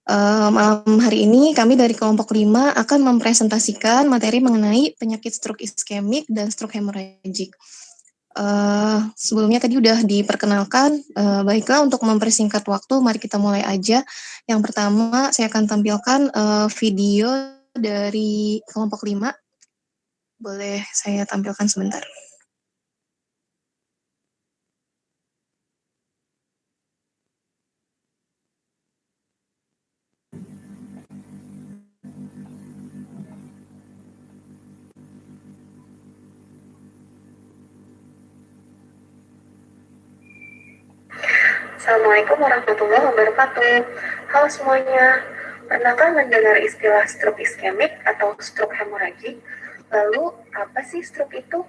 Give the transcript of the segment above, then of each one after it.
Malam hari ini kami dari kelompok 5 akan mempresentasikan materi mengenai penyakit stroke iskemik dan stroke hemorrhagic. Sebelumnya tadi udah diperkenalkan, baiklah untuk mempersingkat waktu, mari kita mulai aja. Yang pertama saya akan tampilkan video dari kelompok 5. Boleh saya tampilkan sebentar. Assalamualaikum warahmatullahi wabarakatuh. Halo semuanya, pernahkah mendengar istilah stroke iskemik atau stroke hemorrhagic? Lalu, apa sih stroke itu?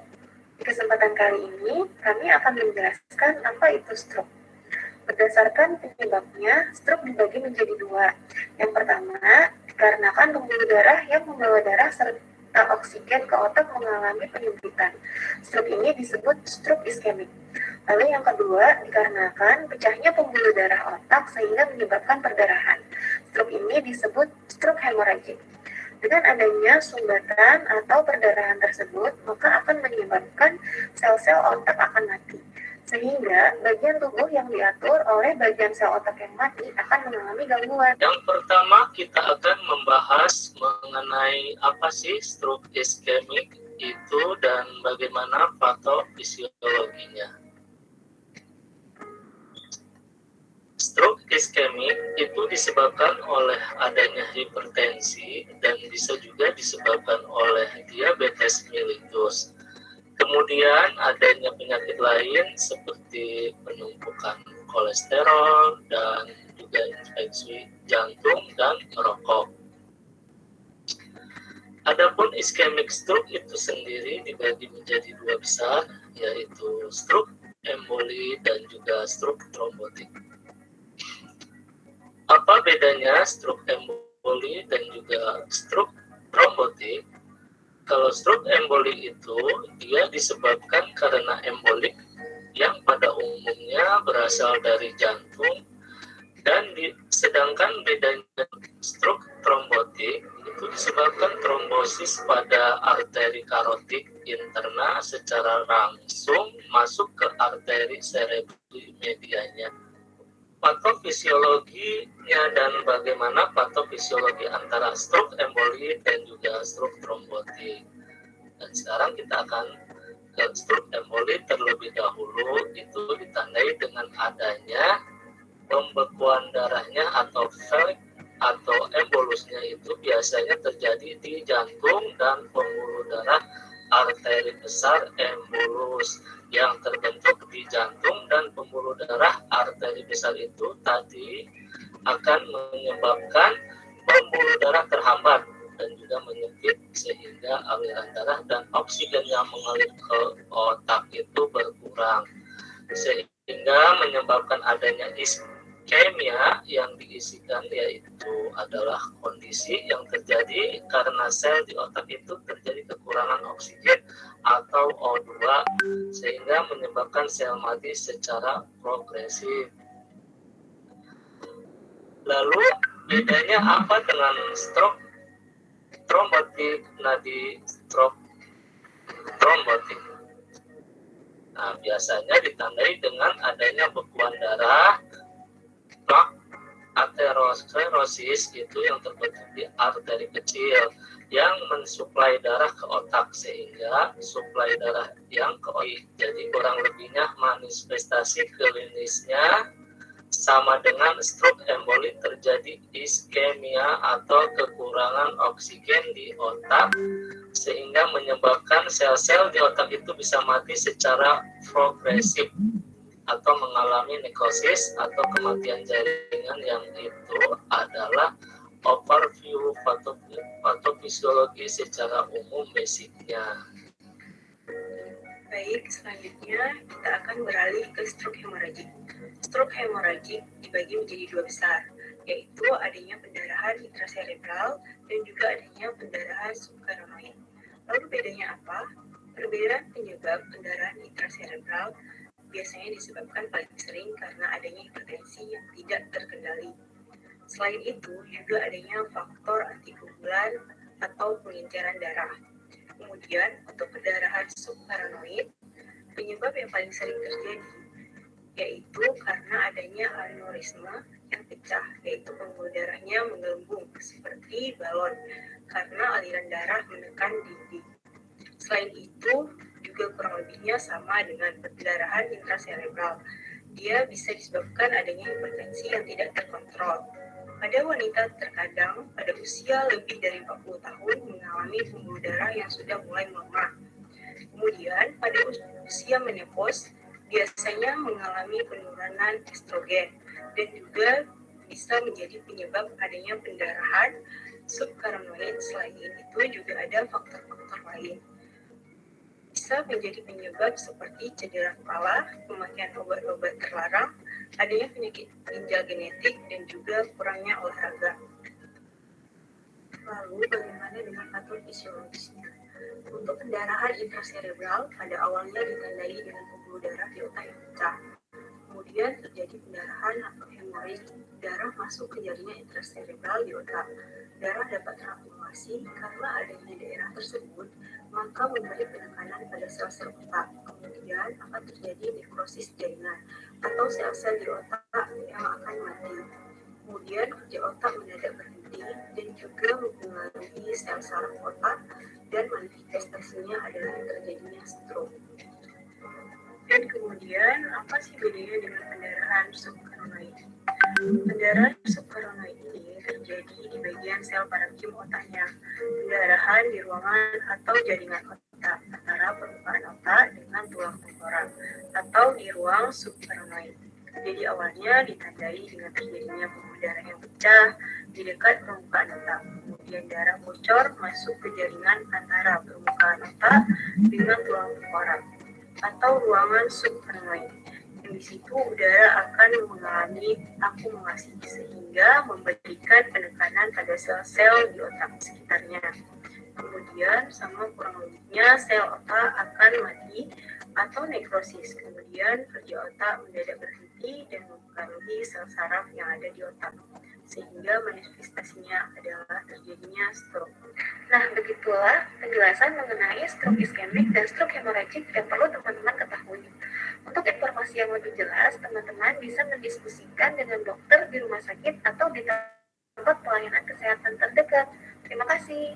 Di kesempatan kali ini, kami akan menjelaskan apa itu stroke. Berdasarkan penyebabnya, stroke dibagi menjadi dua. Yang pertama, dikarenakan pembuluh darah yang membawa darah serta oksigen ke otak mengalami penyempitan. Stroke ini disebut stroke iskemik. Lalu yang kedua, dikarenakan pecahnya pembuluh darah otak sehingga menyebabkan perdarahan. Stroke ini disebut stroke hemorrhagic. Dengan adanya sumbatan atau perdarahan tersebut, maka akan menyebabkan sel-sel otak akan mati. Sehingga bagian tubuh yang diatur oleh bagian sel otak yang mati akan mengalami gangguan. Yang pertama kita akan membahas mengenai apa sih stroke iskemik itu dan bagaimana patofisiologinya. Stroke iskemik itu disebabkan oleh adanya hipertensi dan bisa juga disebabkan oleh diabetes mellitus. Kemudian adanya penyakit lain seperti penumpukan kolesterol dan juga infeksi jantung dan merokok. Adapun ischemic stroke itu sendiri dibagi menjadi dua besar, yaitu stroke emboli dan juga stroke trombotik. Apa bedanya stroke emboli dan juga stroke trombotik? Kalau stroke emboli itu dia disebabkan karena embolik yang pada umumnya berasal dari jantung, dan sedangkan bedanya stroke trombotik itu disebabkan trombosis pada arteri karotik interna secara langsung masuk ke arteri cerebri medianya. Patofisiologinya dan bagaimana patofisiologi antara stroke emboli dan juga stroke trombotik. Dan sekarang kita akan ke stroke emboli terlebih dahulu. Itu ditandai dengan adanya pembekuan darahnya atau valve atau embolusnya itu biasanya terjadi di jantung dan pembuluh darah arteri besar embolus yang terbentuk di jantung dan pembuluh darah arteri besar itu tadi akan menyebabkan pembuluh darah terhambat dan juga menyempit sehingga aliran darah dan oksigen yang mengalir ke otak itu berkurang sehingga menyebabkan adanya iskemia yang diisikan, yaitu adalah kondisi yang terjadi karena sel di otak itu terjadi kekurangan oksigen atau O2 sehingga menyebabkan sel mati secara progresif. Lalu bedanya apa dengan stroke trombotik? Di stroke trombotik, nah biasanya ditandai dengan adanya bekuan darah, plak aterosklerosis itu yang terbentuk di arteri kecil yang mensuplai darah ke otak sehingga suplai darah yang ke otak. Jadi kurang lebihnya manifestasi klinisnya sama dengan stroke emboli, terjadi iskemia atau kekurangan oksigen di otak sehingga menyebabkan sel-sel di otak itu bisa mati secara progresif atau mengalami nekrosis atau kematian jaringan, yang itu adalah overview patofisiologi secara umum basicnya. Baik, selanjutnya kita akan beralih ke stroke hemorrhagic. Stroke hemorrhagic dibagi menjadi dua besar, yaitu adanya pendarahan intracerebral dan juga adanya pendarahan subkarenoid. Lalu bedanya apa? Perbedaan penyebab pendarahan intracerebral biasanya disebabkan paling sering karena adanya hipertensi yang tidak terkendali. Selain itu, juga adanya faktor antikoagulan atau pengenceran darah. Kemudian, untuk pendarahan subparanoid, penyebab yang paling sering terjadi yaitu karena adanya aneurisma yang pecah, yaitu pembuluh darahnya menggelembung seperti balon karena aliran darah menekan dinding. Selain itu, juga kurang lebihnya sama dengan pendarahan intracerebral. Dia bisa disebabkan adanya hipertensi yang tidak terkontrol. Pada wanita terkadang pada usia lebih dari 40 tahun mengalami pembuluh darah yang sudah mulai melemah. Kemudian pada usia menopause biasanya mengalami penurunan estrogen dan juga bisa menjadi penyebab adanya pendarahan subkarenoid. Selain itu juga ada faktor-faktor lain. Bisa menjadi penyebab seperti cedera kepala, pemakaian obat-obat terlarang, adanya penyakit ginjal genetik, dan juga kurangnya olahraga. Lalu bagaimana dengan patofisiologisnya? Untuk pendarahan intracerebral pada awalnya ditandai dengan pembuluh darah di otak yang pecah. Kemudian terjadi pendarahan atau hemoroid, darah masuk ke jaringan intracerebral di otak. Darah dapat terakumulasi karena adanya daerah tersebut, maka memberi penekanan pada sel-sel otak. Kemudian akan terjadi nekrosis jaringan atau sel-sel di otak yang akan mati. Kemudian kerja otak mendadak berhenti dan juga mempengaruhi sel saraf otak dan manifestasinya adalah terjadinya stroke. Dan kemudian apa sih bedanya dengan pendarahan subkarenoid? Pendarahan subkarenoid ini terjadi di bagian sel parenkim otaknya. Pendarahan di ruangan atau jaringan otak antara permukaan otak dengan tulang tengkorak atau di ruang subkarenoid. Jadi awalnya ditandai dengan terjadinya pembuluh darah yang pecah di dekat permukaan otak. Kemudian darah bocor masuk ke jaringan antara permukaan otak dengan tulang tengkorak atau ruangan subkarenoid. Di situ udara akan mengalami akumulasi sehingga memberikan penekanan pada sel-sel di otak sekitarnya. Kemudian sama kurang lebihnya sel otak akan mati atau nekrosis. Kemudian kerja otak mendadak berhenti dan mempengaruhi sel saraf yang ada di otak, sehingga manifestasinya adalah terjadinya stroke. Nah, begitulah penjelasan mengenai stroke iskemik dan stroke hemorrhagic yang perlu teman-teman ketahui. Untuk informasi yang lebih jelas, teman-teman bisa mendiskusikan dengan dokter di rumah sakit atau di tempat pelayanan kesehatan terdekat. Terima kasih.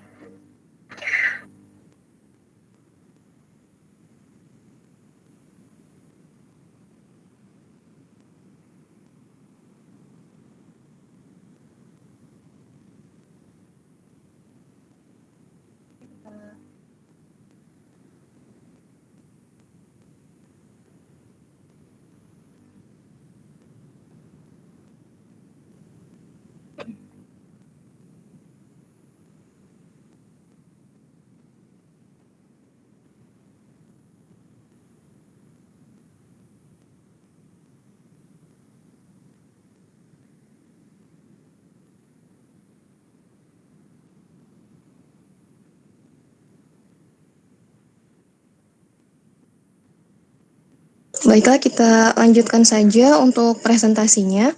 Baiklah, kita lanjutkan saja untuk presentasinya.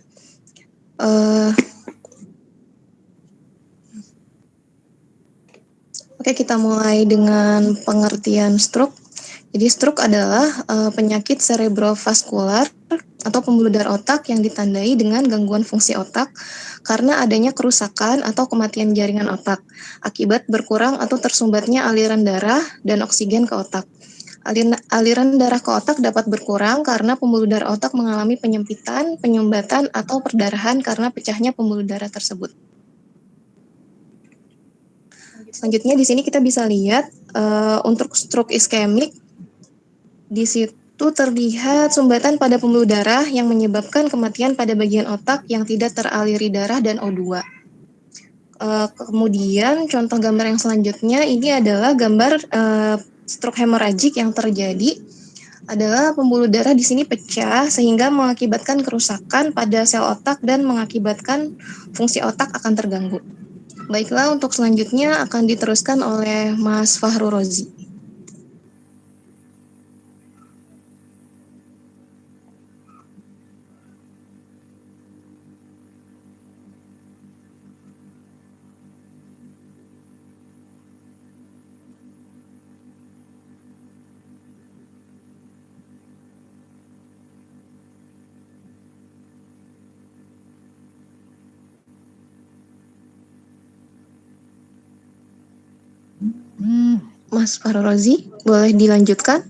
Oke, kita mulai dengan pengertian stroke. Jadi stroke adalah penyakit cerebrovaskular atau pembuluh darah otak yang ditandai dengan gangguan fungsi otak karena adanya kerusakan atau kematian jaringan otak akibat berkurang atau tersumbatnya aliran darah dan oksigen ke otak. Aliran darah ke otak dapat berkurang karena pembuluh darah otak mengalami penyempitan, penyumbatan, atau perdarahan karena pecahnya pembuluh darah tersebut. Selanjutnya di sini kita bisa lihat untuk stroke iskemik, di situ terlihat sumbatan pada pembuluh darah yang menyebabkan kematian pada bagian otak yang tidak teraliri darah dan O2. Kemudian contoh gambar yang selanjutnya ini adalah gambar stroke hemorrhagic yang terjadi adalah pembuluh darah di sini pecah sehingga mengakibatkan kerusakan pada sel otak dan mengakibatkan fungsi otak akan terganggu. Baiklah, untuk selanjutnya akan diteruskan oleh Mas Fahru Rozi. Mas Fahru Rozi, boleh dilanjutkan?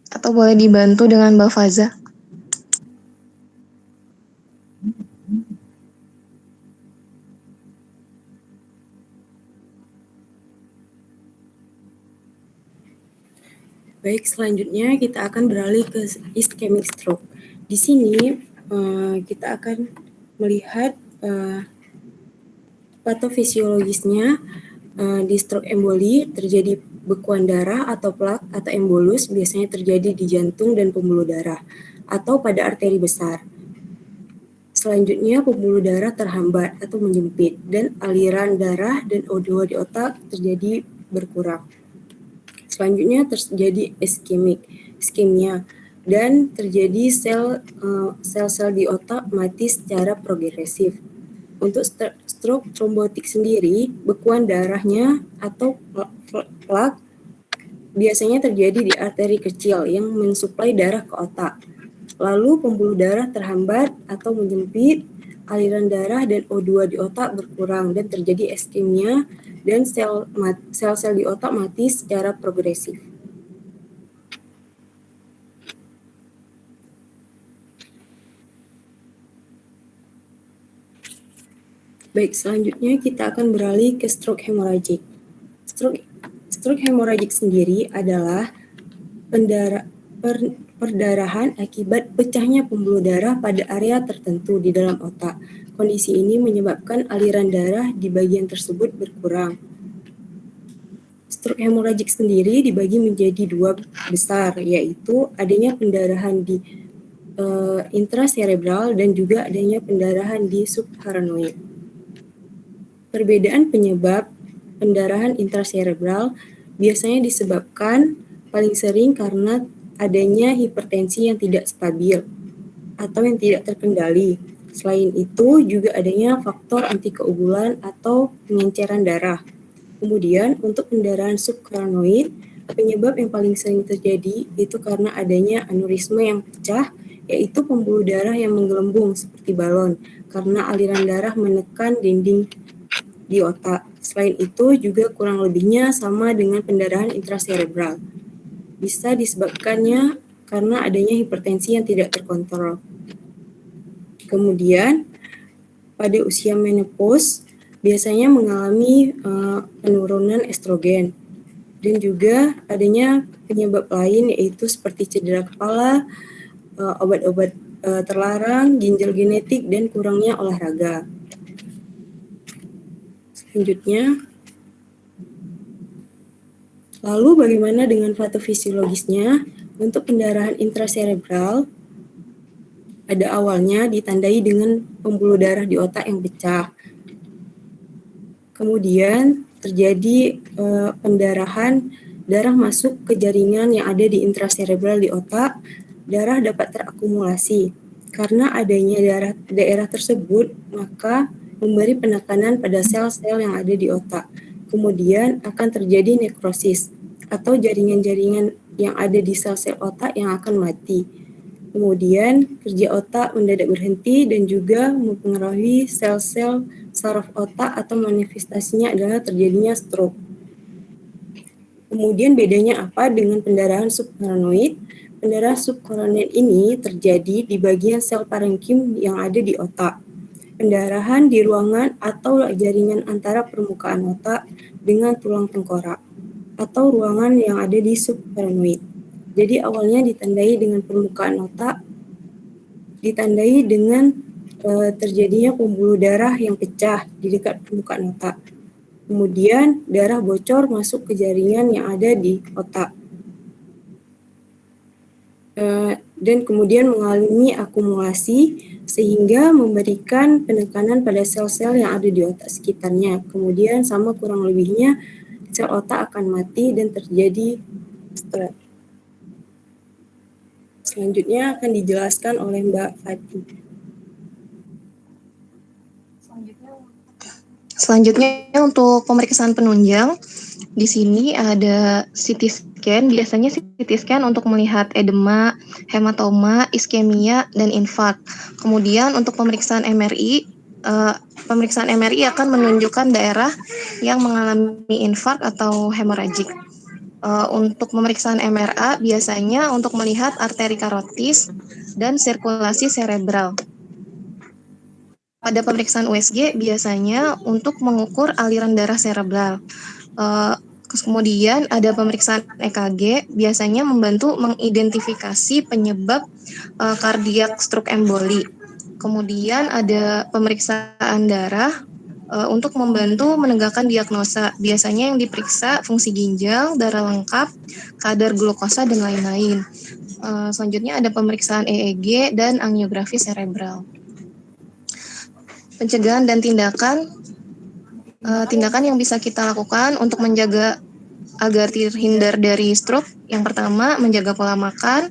Atau boleh dibantu dengan Mbak Faza? Baik, selanjutnya kita akan beralih ke ischemic stroke. Di sini kita akan melihat patofisiologisnya. Di stroke emboli terjadi bekuan darah atau plak atau embolus, biasanya terjadi di jantung dan pembuluh darah atau pada arteri besar. Selanjutnya pembuluh darah terhambat atau menjepit dan aliran darah dan O2 di otak terjadi berkurang. Selanjutnya terjadi iskemia dan terjadi sel-sel di otak mati secara progresif. Untuk stroke trombotik sendiri, bekuan darahnya atau plak biasanya terjadi di arteri kecil yang mensuplai darah ke otak. Lalu pembuluh darah terhambat atau menyempit, aliran darah dan O2 di otak berkurang dan terjadi iskemia dan sel-sel di otak mati secara progresif. Baik, selanjutnya kita akan beralih ke stroke hemorrhagic. Stroke hemorrhagic sendiri adalah perdarahan akibat pecahnya pembuluh darah pada area tertentu di dalam otak. Kondisi ini menyebabkan aliran darah di bagian tersebut berkurang. Stroke hemorrhagic sendiri dibagi menjadi dua besar, yaitu adanya pendarahan di intracerebral dan juga adanya pendarahan di subarachnoid. Perbedaan penyebab pendarahan intracerebral biasanya disebabkan paling sering karena adanya hipertensi yang tidak stabil atau yang tidak terkendali. Selain itu juga adanya faktor antikeogulan atau pengenceran darah. Kemudian untuk pendarahan subkarnoid, penyebab yang paling sering terjadi itu karena adanya aneurisme yang pecah, yaitu pembuluh darah yang menggelembung seperti balon karena aliran darah menekan dinding di otak. Selain itu juga kurang lebihnya sama dengan pendarahan intracerebral. Bisa disebabkannya karena adanya hipertensi yang tidak terkontrol. Kemudian pada usia menopause biasanya mengalami penurunan estrogen dan juga adanya penyebab lain yaitu seperti cedera kepala, obat-obat terlarang, ginjal genetik dan kurangnya olahraga. Selanjutnya, lalu bagaimana dengan patofisiologisnya? Untuk pendarahan intracerebral, pada awalnya ditandai dengan pembuluh darah di otak yang pecah. Kemudian terjadi pendarahan, darah masuk ke jaringan yang ada di intracerebral di otak, darah dapat terakumulasi. Karena adanya daerah tersebut, maka memberi penekanan pada sel-sel yang ada di otak. Kemudian akan terjadi nekrosis atau jaringan-jaringan yang ada di sel-sel otak yang akan mati. Kemudian kerja otak mendadak berhenti dan juga mempengaruhi sel-sel saraf otak atau manifestasinya adalah terjadinya stroke. Kemudian bedanya apa dengan pendarahan subkarnoid? Pendarahan subkarnoid ini terjadi di bagian sel parenkim yang ada di otak. Pendarahan di ruangan atau jaringan antara permukaan otak dengan tulang tengkorak atau ruangan yang ada di subkarnoid. Jadi awalnya ditandai dengan permukaan otak, ditandai dengan terjadinya pembuluh darah yang pecah di dekat permukaan otak. Kemudian darah bocor masuk ke jaringan yang ada di otak. dan kemudian mengalami akumulasi sehingga memberikan penekanan pada sel-sel yang ada di otak sekitarnya. Kemudian sama kurang lebihnya sel otak akan mati dan terjadi stroke. Selanjutnya akan dijelaskan oleh Mbak Fatih. Selanjutnya untuk pemeriksaan penunjang, di sini ada CT scan. Biasanya CT scan untuk melihat edema, hematoma, iskemia, dan infark. Kemudian untuk pemeriksaan MRI, akan menunjukkan daerah yang mengalami infark atau hemoragik. Untuk pemeriksaan MRA biasanya untuk melihat arteri karotis dan sirkulasi serebral. Pada pemeriksaan USG biasanya untuk mengukur aliran darah serebral. Kemudian ada pemeriksaan EKG biasanya membantu mengidentifikasi penyebab kardiak stroke emboli. Kemudian ada pemeriksaan darah untuk membantu menegakkan diagnosa. Biasanya yang diperiksa fungsi ginjal, darah lengkap, kadar glukosa, dan lain-lain. Selanjutnya ada pemeriksaan EEG dan angiografi serebral. Pencegahan dan tindakan yang bisa kita lakukan untuk menjaga agar terhindar dari stroke. Yang pertama, menjaga pola makan,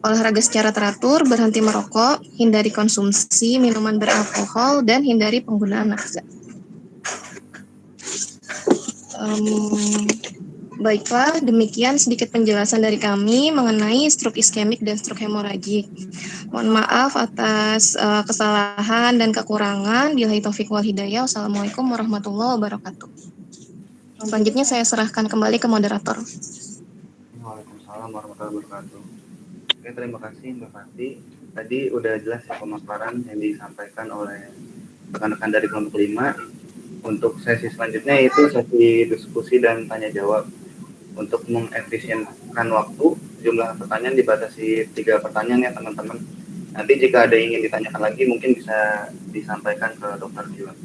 olahraga secara teratur, berhenti merokok, hindari konsumsi minuman beralkohol, dan hindari penggunaan narkoba. Baiklah, demikian sedikit penjelasan dari kami mengenai stroke iskemik dan stroke hemoragik. Mohon maaf atas kesalahan dan kekurangan. Billahi taufik wal hidayah. Wassalamualaikum warahmatullahi wabarakatuh. Selanjutnya saya serahkan kembali ke moderator. Waalaikumsalam warahmatullahi wabarakatuh. Oke, terima kasih Mbak Fatih. Tadi udah jelas ya pemaparan yang disampaikan oleh rekan-rekan dari kelompok 5. Untuk sesi selanjutnya itu sesi diskusi dan tanya jawab. Untuk mengefisienkan waktu, jumlah pertanyaan dibatasi 3 pertanyaan ya teman-teman. Nanti jika ada yang ingin ditanyakan lagi mungkin bisa disampaikan ke Dr. Gilang.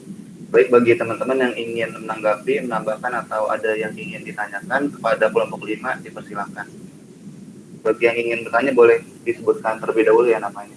Baik, bagi teman-teman yang ingin menanggapi, menambahkan atau ada yang ingin ditanyakan kepada kelompok 5, dipersilakan. Bagi yang ingin bertanya boleh disebutkan terlebih dahulu ya namanya.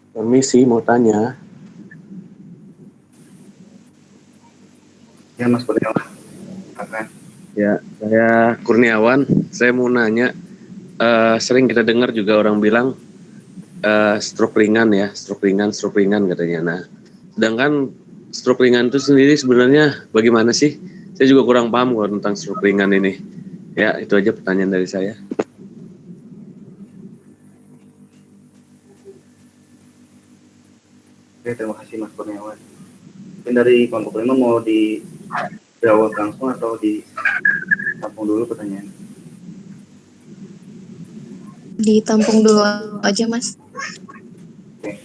Permisi, mau tanya. Ya, Mas Kurniawan. Silakan. Ya, saya Kurniawan. Saya mau nanya, sering kita dengar juga orang bilang stroke ringan ya, stroke ringan katanya. Nah, sedangkan stroke ringan itu sendiri sebenarnya bagaimana sih? Saya juga kurang paham tentang stroke ringan ini. Ya, itu aja pertanyaan dari saya. Oke, terima kasih Mas Kurniawan. Mungkin dari kelompok 5 mau dijawab langsung atau ditampung dulu pertanyaan? Ditampung dulu aja, Mas. Oke.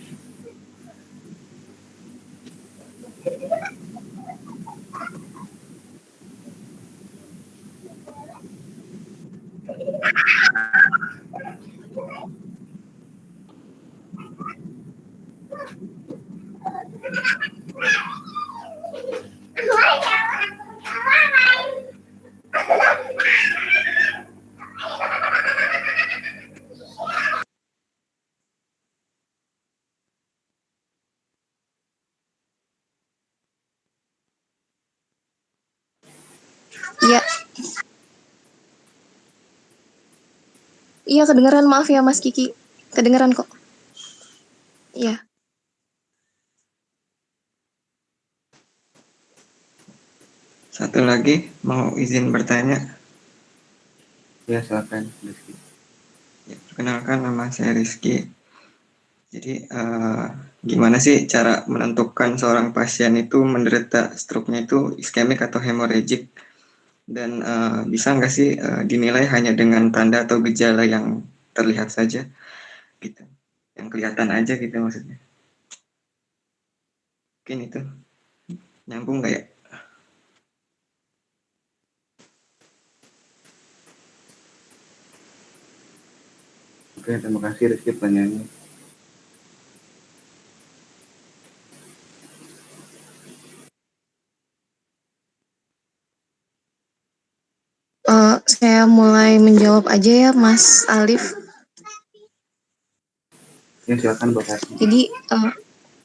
Iya. Iya, kedengeran. Maaf ya, Mas Kiki. Kedengeran kok. Iya. Satu lagi, mau izin bertanya. Ya, silakan Rizky. Ya, perkenalkan, nama saya Rizky. Jadi, gimana sih cara menentukan seorang pasien itu menderita stroke-nya itu iskemik atau hemoragik? Dan bisa nggak sih dinilai hanya dengan tanda atau gejala yang terlihat saja, gitu, yang kelihatan aja gitu maksudnya. Mungkin itu nyambung nggak ya? Oke, terima kasih Rizky pertanyaannya. Saya mulai menjawab aja ya, Mas Alif. Ya, silakan Mbak Fati. Jadi,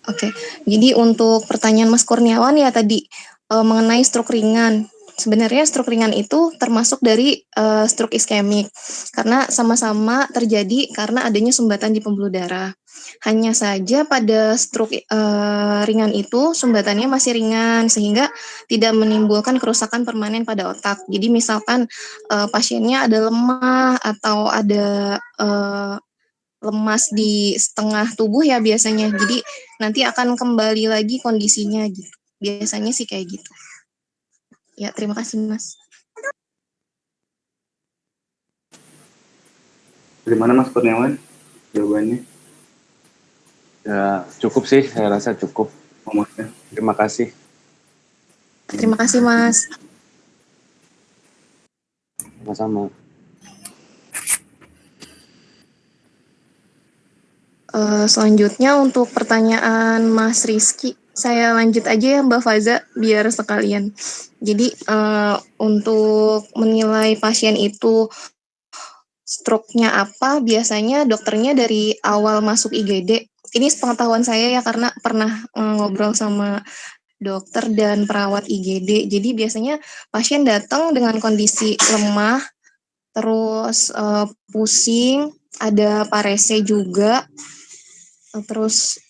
oke. Jadi untuk pertanyaan Mas Kurniawan ya tadi mengenai stroke ringan. Sebenarnya stroke ringan itu termasuk dari stroke iskemik karena sama-sama terjadi karena adanya sumbatan di pembuluh darah. Hanya saja pada stroke ringan itu sumbatannya masih ringan sehingga tidak menimbulkan kerusakan permanen pada otak. Jadi misalkan pasiennya ada lemah atau ada lemas di setengah tubuh ya biasanya. Jadi nanti akan kembali lagi kondisinya gitu. Biasanya sih kayak gitu. Ya, terima kasih Mas. Bagaimana Mas Kurniawan jawabannya? Ya, cukup sih, saya rasa cukup. Maksudnya. Terima kasih. Terima kasih Mas. Sama-sama. Selanjutnya untuk pertanyaan Mas Rizky, saya lanjut aja ya Mbak Faza biar sekalian. Jadi untuk menilai pasien itu stroke-nya apa, biasanya dokternya dari awal masuk IGD. Ini sepengetahuan saya ya karena pernah ngobrol sama dokter dan perawat IGD. Jadi biasanya pasien datang dengan kondisi lemah, terus pusing, ada parese juga, terus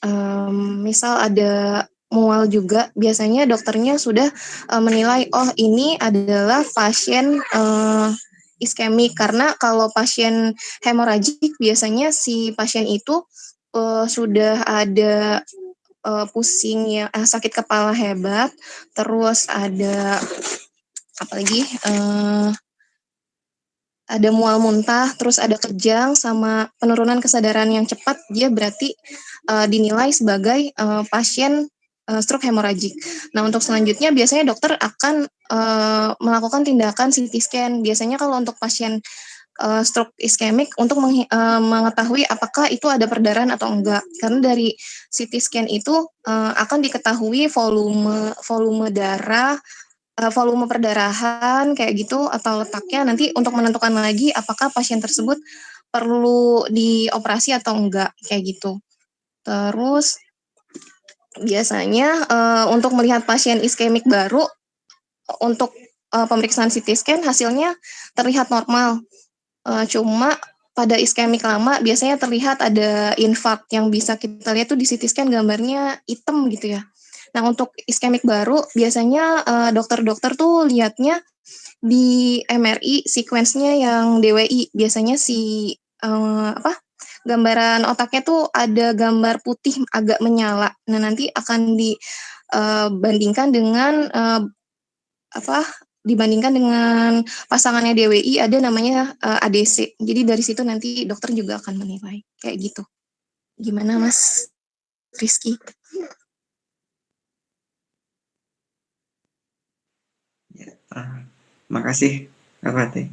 misal ada mual juga. Biasanya dokternya sudah menilai, oh ini adalah pasien iskemik karena kalau pasien hemoragik biasanya si pasien itu sudah ada pusing ya, sakit kepala hebat, terus ada apalagi ada mual muntah, terus ada kejang sama penurunan kesadaran yang cepat, dia berarti dinilai sebagai pasien stroke hemoragik. Nah, untuk selanjutnya biasanya dokter akan melakukan tindakan CT scan. Biasanya kalau untuk pasien stroke iskemik untuk mengetahui apakah itu ada perdarahan atau enggak. Karena dari CT scan itu akan diketahui volume darah, volume perdarahan kayak gitu atau letaknya nanti untuk menentukan lagi apakah pasien tersebut perlu dioperasi atau enggak kayak gitu. Terus biasanya untuk melihat pasien iskemik baru untuk pemeriksaan CT scan hasilnya terlihat normal. Cuma pada iskemik lama biasanya terlihat ada infark yang bisa kita lihat tuh di CT scan gambarnya hitam gitu ya. Nah, untuk iskemik baru biasanya dokter-dokter tuh lihatnya di MRI sequence-nya yang DWI. Biasanya si gambaran otaknya tuh ada gambar putih agak menyala. Nah, nanti akan dibandingkan dengan dibandingkan dengan pasangannya DWI ada namanya ADC. Jadi dari situ nanti dokter juga akan menilai kayak gitu. Gimana Mas Rizky? Ya, makasih Kak Fatih.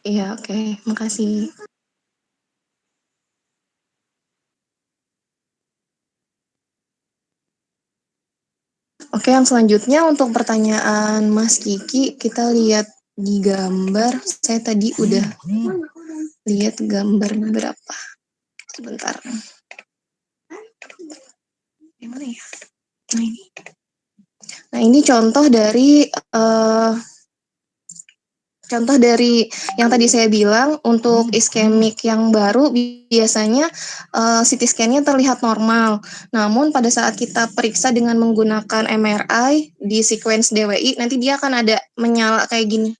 Iya, oke. Makasih. Oke, yang selanjutnya untuk pertanyaan Mas Kiki, kita lihat di gambar. Saya tadi udah lihat gambar beberapa. Sebentar. Gimana ya? Nah, ini contoh dari yang tadi saya bilang untuk iskemik yang baru biasanya CT scan-nya terlihat normal. Namun pada saat kita periksa dengan menggunakan MRI di sequence DWI nanti dia akan ada menyala kayak gini.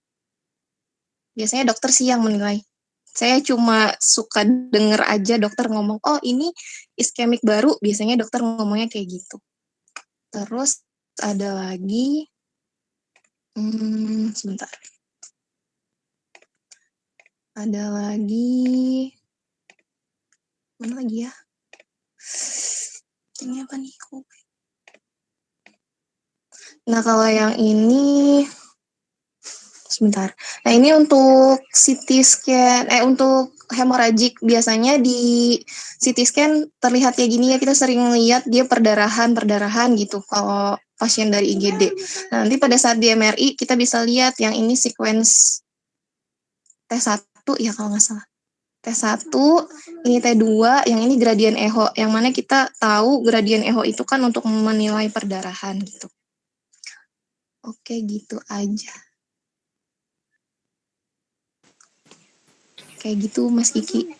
Biasanya dokter sih yang menilai. Saya cuma suka denger aja dokter ngomong, oh ini iskemik baru, biasanya dokter ngomongnya kayak gitu. Terus ada lagi Sebentar. Ada lagi. Mana lagi ya? Ini apa nih? Nah, kalau yang ini sebentar. Nah, ini untuk CT scan untuk hemoragik biasanya di CT scan terlihat kayak gini ya, kita sering lihat dia perdarahan gitu kalau pasien dari IGD. Nah, nanti pada saat di MRI kita bisa lihat yang ini sequence T1 ya kalau nggak salah. T1, ini T2, yang ini gradien echo, yang mana kita tahu gradien echo itu kan untuk menilai perdarahan gitu. Oke, gitu aja. Kayak gitu Mas Kiki.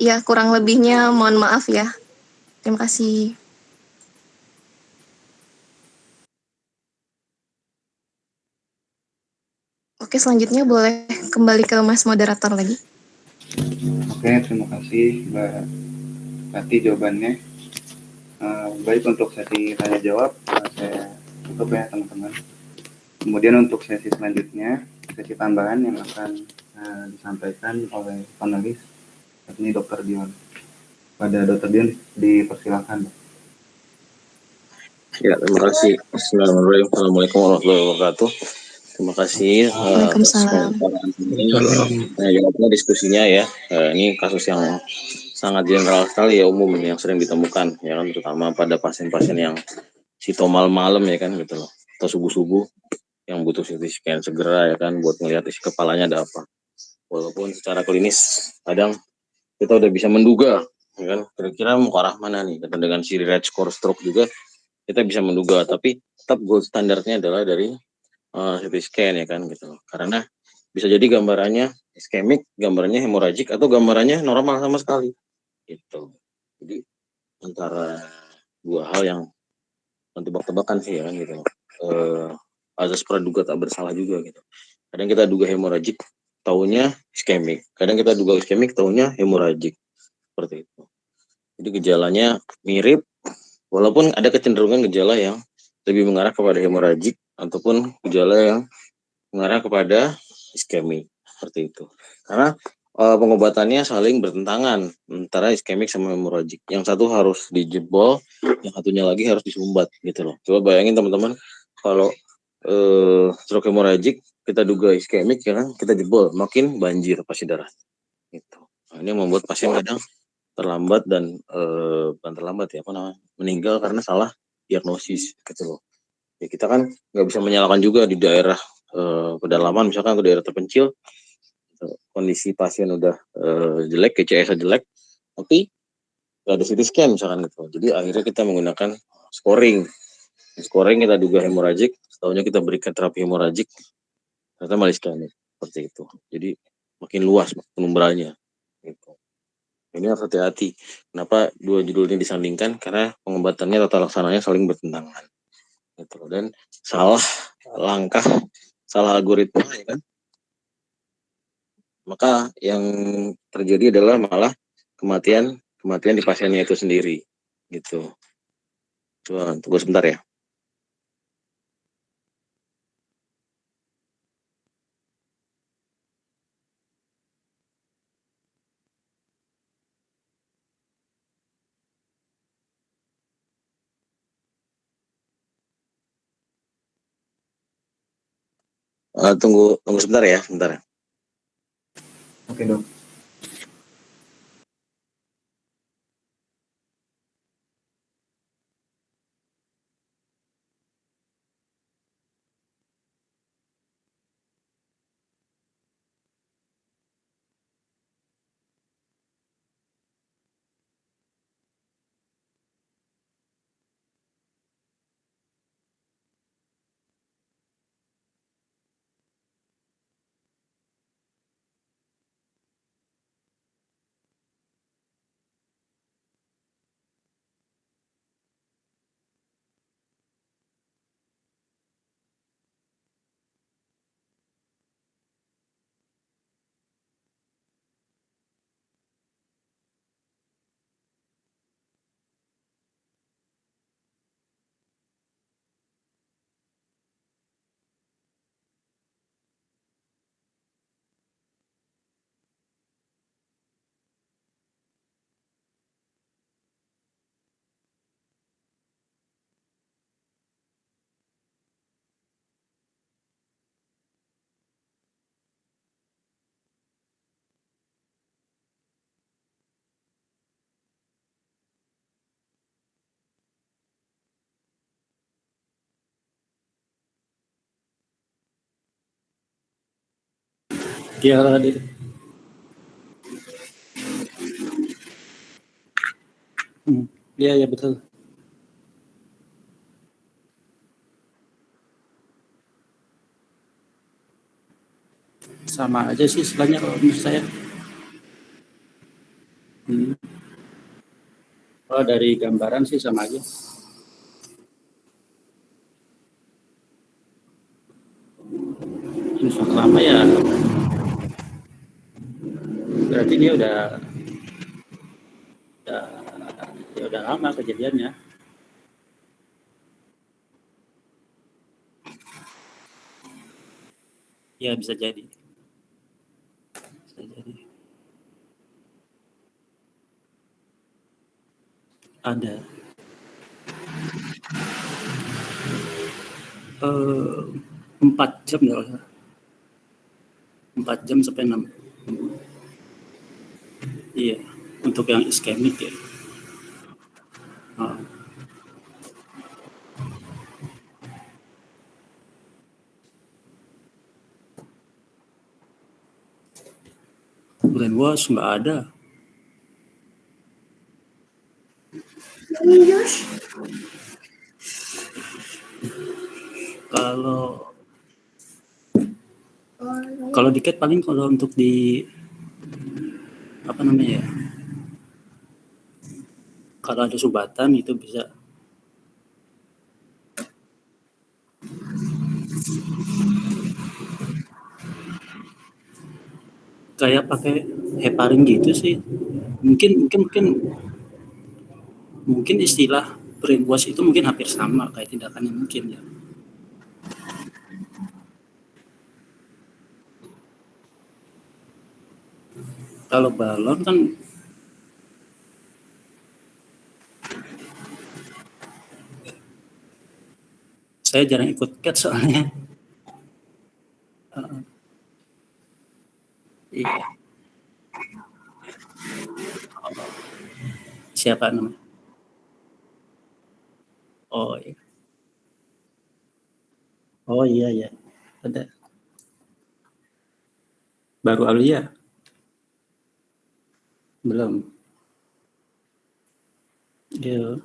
Ya, kurang lebihnya mohon maaf ya. Terima kasih. Oke, selanjutnya boleh kembali ke Mas moderator lagi. Oke, terima kasih Mbak Tati jawabannya. Baik, untuk sesi tanya jawab saya tutup ya teman-teman. Kemudian untuk sesi selanjutnya, sesi tambahan yang akan disampaikan oleh panelis, ini Dr. Dion. Pada Dr. Dion dipersilakan. Ya, terima kasih. Assalamualaikum warahmatullahi wabarakatuh. Terima kasih atas Waalaikumsalam. pemaparan ini. Nah, jawabnya diskusinya ya. Ini kasus yang sangat general sekali ya, umum yang sering ditemukan ya kan, terutama pada pasien-pasien yang sito malam-malam ya kan gitu loh, atau subuh-subuh yang butuh CT scan segera ya kan buat melihat isi kepalanya ada apa. Walaupun secara klinis kadang kita udah bisa menduga ya kan kira-kira mau ke arah mana nih, dan dengan si red score stroke juga kita bisa menduga, tapi tetap gold standarnya adalah dari CT scan ya kan gitu. Karena bisa jadi gambarannya iskemik, gambarannya hemoragik, atau gambarannya normal sama sekali gitu. Jadi antara dua hal yang tebak-tebakan sih ya kan gitu. Azas praduga tak bersalah juga gitu. Kadang kita duga hemoragik, taunya iskemik. Kadang kita duga iskemik, taunya hemoragik. Seperti itu. Jadi gejalanya mirip, walaupun ada kecenderungan gejala yang lebih mengarah kepada hemoragik ataupun gejala yang mengarah kepada iskemik, seperti itu. Karena pengobatannya saling bertentangan antara iskemik sama hemoragik. Yang satu harus dijebol, yang satunya lagi harus disumbat gitu loh. Coba bayangin teman-teman kalau stroke hemoragik kita duga iskemik ya kan, kita jebol, makin banjir pasti darah. Gitu. Nah, ini membuat pasien kadang terlambat dan bukan terlambat ya, apa namanya, meninggal karena salah diagnosis gitu loh. Ya kita kan nggak bisa menyalahkan juga di daerah pedalaman, misalkan ke daerah terpencil, kondisi pasien udah jelek, KCS jelek, tapi nggak ada CT scan misalkan gitu. Jadi akhirnya kita menggunakan scoring kita duga hemoragik, setahunya kita berikan terapi hemoragik, ternyata malah iskemik, seperti itu. Jadi makin luas penumbranya gitu. Ini harus hati-hati. Kenapa dua judul ini disandingkan? Karena pengobatannya tata laksananya saling bertentangan. Gitu. Dan salah langkah, salah algoritma ya kan, maka yang terjadi adalah malah kematian di pasiennya itu sendiri gitu. Coba tunggu sebentar ya. Tunggu sebentar ya, sebentar. Oke dok. Kira tadi. Iya betul. Sama aja sih istilahnya kalau menurut saya. Oh, dari gambaran sih sama aja. Infak lama ya, berarti dia udah lama kejadiannya. Ya bisa jadi. Ada. 4 jam ya, 4 jam sampai 6. Iya, untuk yang iskemik ya. Brainwash nggak ada. Kalau dikit paling kalau untuk di apa namanya ya, kalau ada subatan itu bisa. Kayak pakai heparin gitu sih. Mungkin istilah brainwash itu mungkin hampir sama kayak tindakannya mungkin ya. Kalau balon kan saya jarang ikut CAT soalnya. Iya. Siapa namanya? Oh iya. Oh iya. Ada. Baru Alia? Belum. Iya.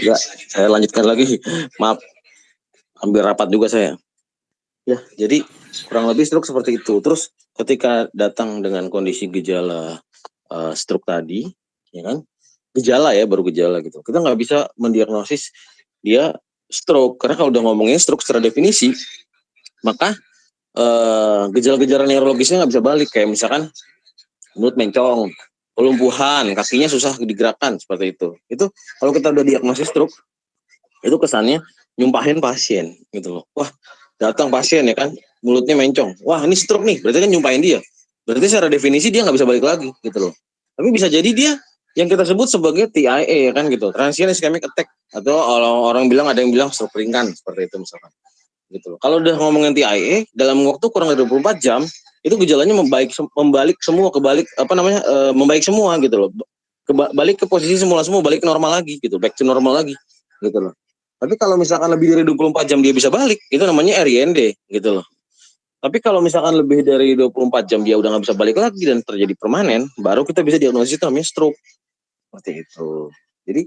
Enggak, saya lanjutkan lagi. Maaf, hampir rapat juga saya. Ya, jadi kurang lebih stroke seperti itu. Terus ketika datang dengan kondisi gejala stroke tadi, ya kan? Gejala ya, baru gejala gitu. Kita nggak bisa mendiagnosis dia stroke, karena kalau udah ngomongin stroke secara definisi, maka gejala-gejala neurologisnya nggak bisa balik. Kayak misalkan mulut mencong, kelumpuhan, kakinya susah digerakkan, seperti itu. Itu kalau kita udah diagnosis stroke, itu kesannya nyumpahin pasien gitu loh. Wah, datang pasien ya kan, mulutnya mencong. Wah, ini stroke nih, berarti kan nyumpahin dia. Berarti secara definisi dia nggak bisa balik lagi gitu loh. Tapi bisa jadi dia yang kita sebut sebagai TIA ya kan gitu, transient ischemic attack, atau orang bilang, ada yang bilang stroke ringan, seperti itu misalkan. Gitu loh. Kalau udah ngomongin TIA dalam waktu kurang dari 24 jam, itu gejalanya membaik semua, membaik semua gitu loh. Balik ke posisi semula, balik ke normal lagi gitu, back to normal lagi gitu loh. Tapi kalau misalkan lebih dari 24 jam dia bisa balik, itu namanya RIND gitu loh. Tapi kalau misalkan lebih dari 24 jam dia udah nggak bisa balik lagi dan terjadi permanen, baru kita bisa diagnosis itu namanya stroke. Seperti itu. Jadi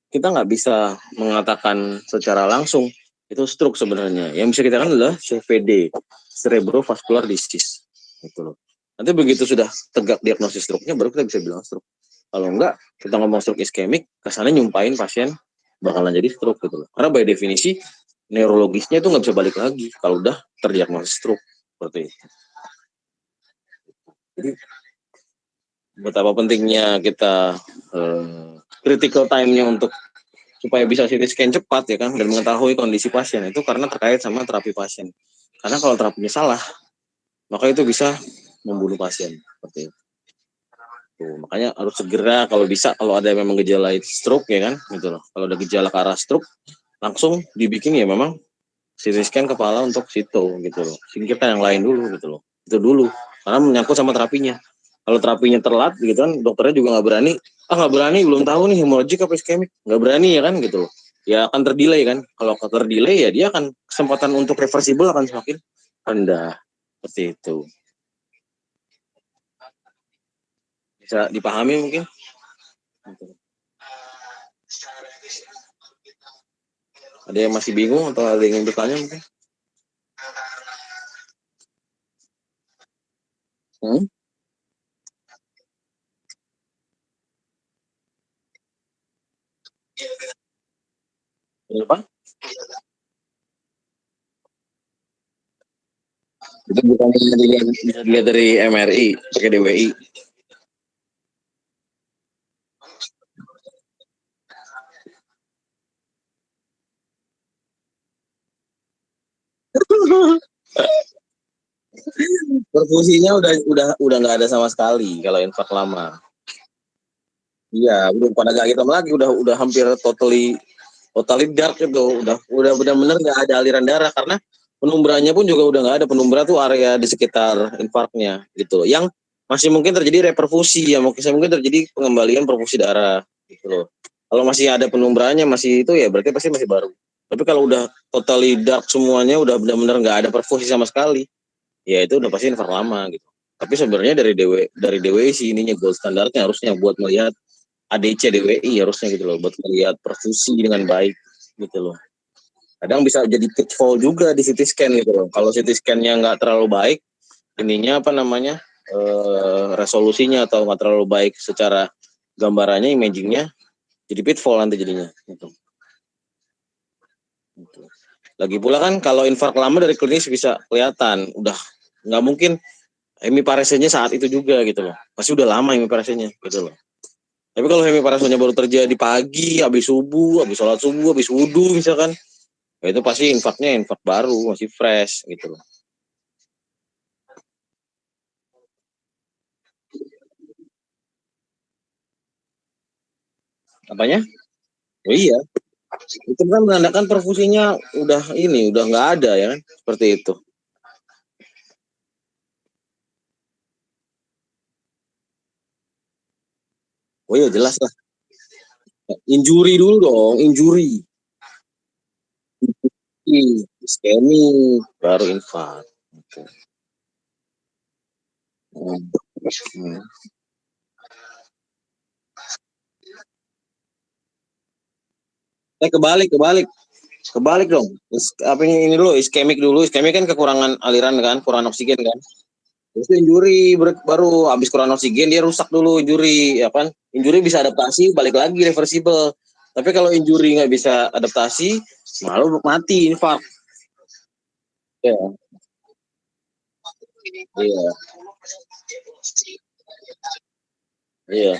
kita nggak bisa mengatakan secara langsung itu stroke sebenarnya. Yang bisa kita katakan adalah CVD, cerebrovascular disease. Gitu loh. Nanti begitu sudah tegak diagnosis stroke-nya, baru kita bisa bilang stroke. Kalau enggak, kita ngomong stroke iskemik, kesannya nyumpahin pasien bakalan jadi stroke gitu loh. Karena by definisi neurologisnya itu nggak bisa balik lagi kalau udah terdiagnosis stroke, seperti itu. Jadi betapa pentingnya kita critical time-nya untuk supaya bisa CT scan cepat ya kan, dan mengetahui kondisi pasien itu karena terkait sama terapi pasien. Karena kalau terapinya salah, maka itu bisa membunuh pasien seperti itu. Tuh, makanya harus segera kalau bisa, kalau ada memang gejala stroke ya kan gitu loh. Kalau ada gejala ke arah stroke langsung dibikin ya memang CT scan kepala untuk situ gitu loh. Singkirkan yang lain dulu gitu loh. Itu dulu karena menyangkut sama terapinya. Kalau terapinya telat gitu kan dokternya juga nggak berani. Nggak berani, belum tahu nih hemorrhagic apa iskemik, nggak berani ya kan gitu loh. Ya akan terdelay kan. Kalau terdelay ya dia akan kesempatan untuk reversible akan semakin rendah seperti itu. Bisa dipahami mungkin? Ada yang masih bingung atau ada yang ingin bertanya mungkin? Kenapa? Itu bukan bisa dilihat dari MRI pakai DWI. Perfusinya udah nggak ada sama sekali kalau infak lama. Iya, udah pada nggak hitam lagi, udah hampir totally dark itu, udah benar-benar nggak ada aliran darah karena penumbranya pun juga udah nggak ada. Penumbra tuh area di sekitar infarknya gitu loh. Yang masih mungkin terjadi reperfusi ya, mungkin terjadi pengembalian perfusi darah gitu loh. Kalau masih ada penumbranya masih itu ya berarti pasti masih baru. Tapi kalau udah totally dark semuanya, udah benar-benar nggak ada perfusi sama sekali, ya itu udah pasti infak lama gitu. Tapi sebenarnya dari DWI sih ininya gold standarnya harusnya buat melihat ADC DWI harusnya gitu loh, buat melihat perfusi dengan baik gitu loh. Kadang bisa jadi pitfall juga di CT scan gitu loh. Kalau CT scan-nya nggak terlalu baik, ininya apa namanya resolusinya atau nggak terlalu baik secara gambarannya, imagingnya, jadi pitfall nanti jadinya. Gitu. Lagi pula kan kalau infark lama dari klinis bisa kelihatan, udah nggak mungkin hemiparesenya saat itu juga gitu loh. Pasti udah lama hemiparesenya gitu loh. Tapi kalau hemiparesenya baru terjadi pagi, habis subuh, habis sholat subuh, habis wudhu misalkan, ya itu pasti infaknya infak baru, masih fresh gitu loh. Apanya? Oh iya, itu kan menandakan perfusinya udah nggak ada ya kan, seperti itu. Oh iya jelas lah. Injury dulu dong, injury. Iskemik, baru infak. Gitu. Kebalik dong. Apa ini dulu, iskemik dulu. Iskemik kan kekurangan aliran kan, kurang oksigen kan. Terus injury baru habis kurang oksigen dia rusak dulu injury, ya kan? Injury bisa adaptasi, balik lagi reversible. Tapi kalau injury nggak bisa adaptasi, malu mati infak. Ya. Iya. Iya.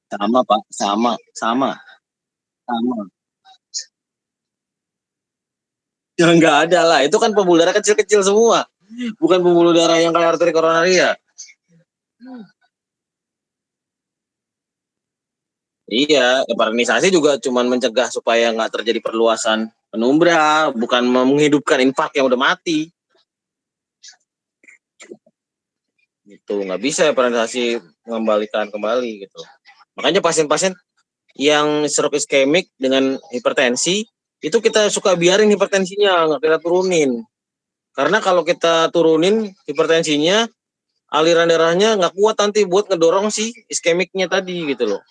Sama Pak, sama. Ya nggak ada lah, itu kan pembuluh darah kecil-kecil semua, bukan pembuluh darah yang kayak arteri koronaria. Iya, heparinilisasi juga cuma mencegah supaya nggak terjadi perluasan penumbra, bukan menghidupkan infark yang udah mati. Gitu, nggak bisa heparinilisasi mengembalikan kembali gitu. Makanya pasien-pasien yang stroke iskemik dengan hipertensi itu kita suka biarin hipertensinya, nggak kita turunin. Karena kalau kita turunin hipertensinya, aliran darahnya nggak kuat nanti buat ngedorong si iskemiknya tadi gitu loh.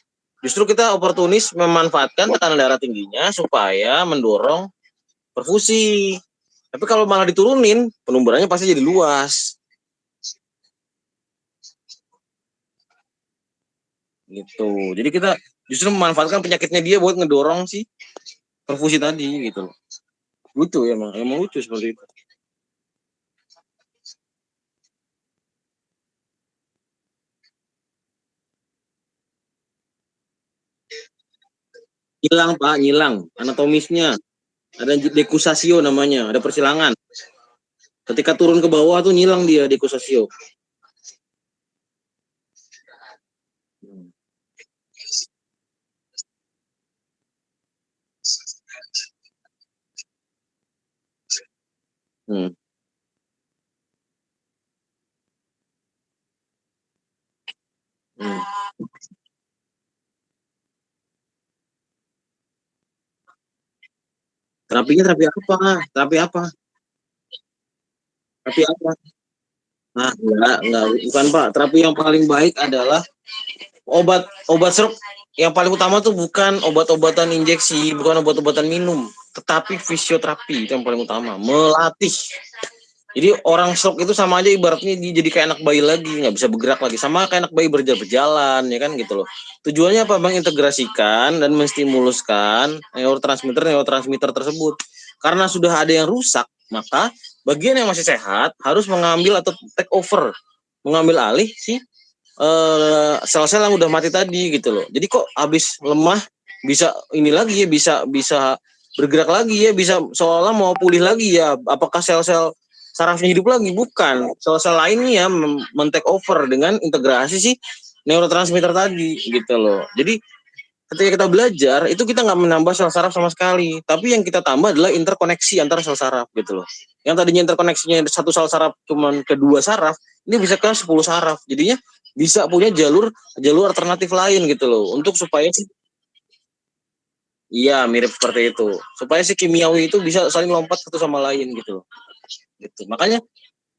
Justru kita oportunis memanfaatkan tekanan darah tingginya supaya mendorong perfusi. Tapi kalau malah diturunin, penumburannya pasti jadi luas. Gitu. Jadi kita justru memanfaatkan penyakitnya dia buat ngedorong si perfusi tadi gitu loh. Lucu ya emang lucu seperti itu. Nyilang Pak, nyilang. Anatomisnya ada dekusasio namanya, ada persilangan. Ketika turun ke bawah tuh nyilang dia dekusasio. Hmm. Hmm. Terapinya terapi apa? Terapi apa? Terapi apa? Nah, enggak, bukan Pak. Terapi yang paling baik adalah obat stroke. Yang paling utama tuh bukan obat-obatan injeksi, bukan obat-obatan minum, tetapi fisioterapi itu yang paling utama. Melatih. Jadi orang stroke itu sama aja ibaratnya dia jadi kayak anak bayi lagi, nggak bisa bergerak lagi. Sama kayak anak bayi berjalan, ya kan gitu loh. Tujuannya apa? Mengintegrasikan dan menstimuluskan neurotransmitter tersebut. Karena sudah ada yang rusak, maka bagian yang masih sehat harus mengambil atau take over, mengambil alih si sel-sel yang udah mati tadi gitu loh. Jadi kok habis lemah bisa ini lagi ya, bisa bergerak lagi ya, bisa seolah mau pulih lagi ya. Apakah sel-sel sarafnya hidup lagi? Bukan. Sel-sel lainnya men-take over dengan integrasi si neurotransmitter tadi gitu loh. Jadi ketika kita belajar itu kita nggak menambah sel saraf sama sekali, tapi yang kita tambah adalah interkoneksi antara sel saraf gitu loh. Yang tadinya interkoneksinya satu sel saraf cuman ke 2 saraf, ini bisa ke 10 saraf. Jadinya bisa punya jalur alternatif lain gitu loh, untuk supaya sih iya mirip seperti itu. Supaya si kimiawi itu bisa saling lompat satu sama lain gitu loh. Gitu. Makanya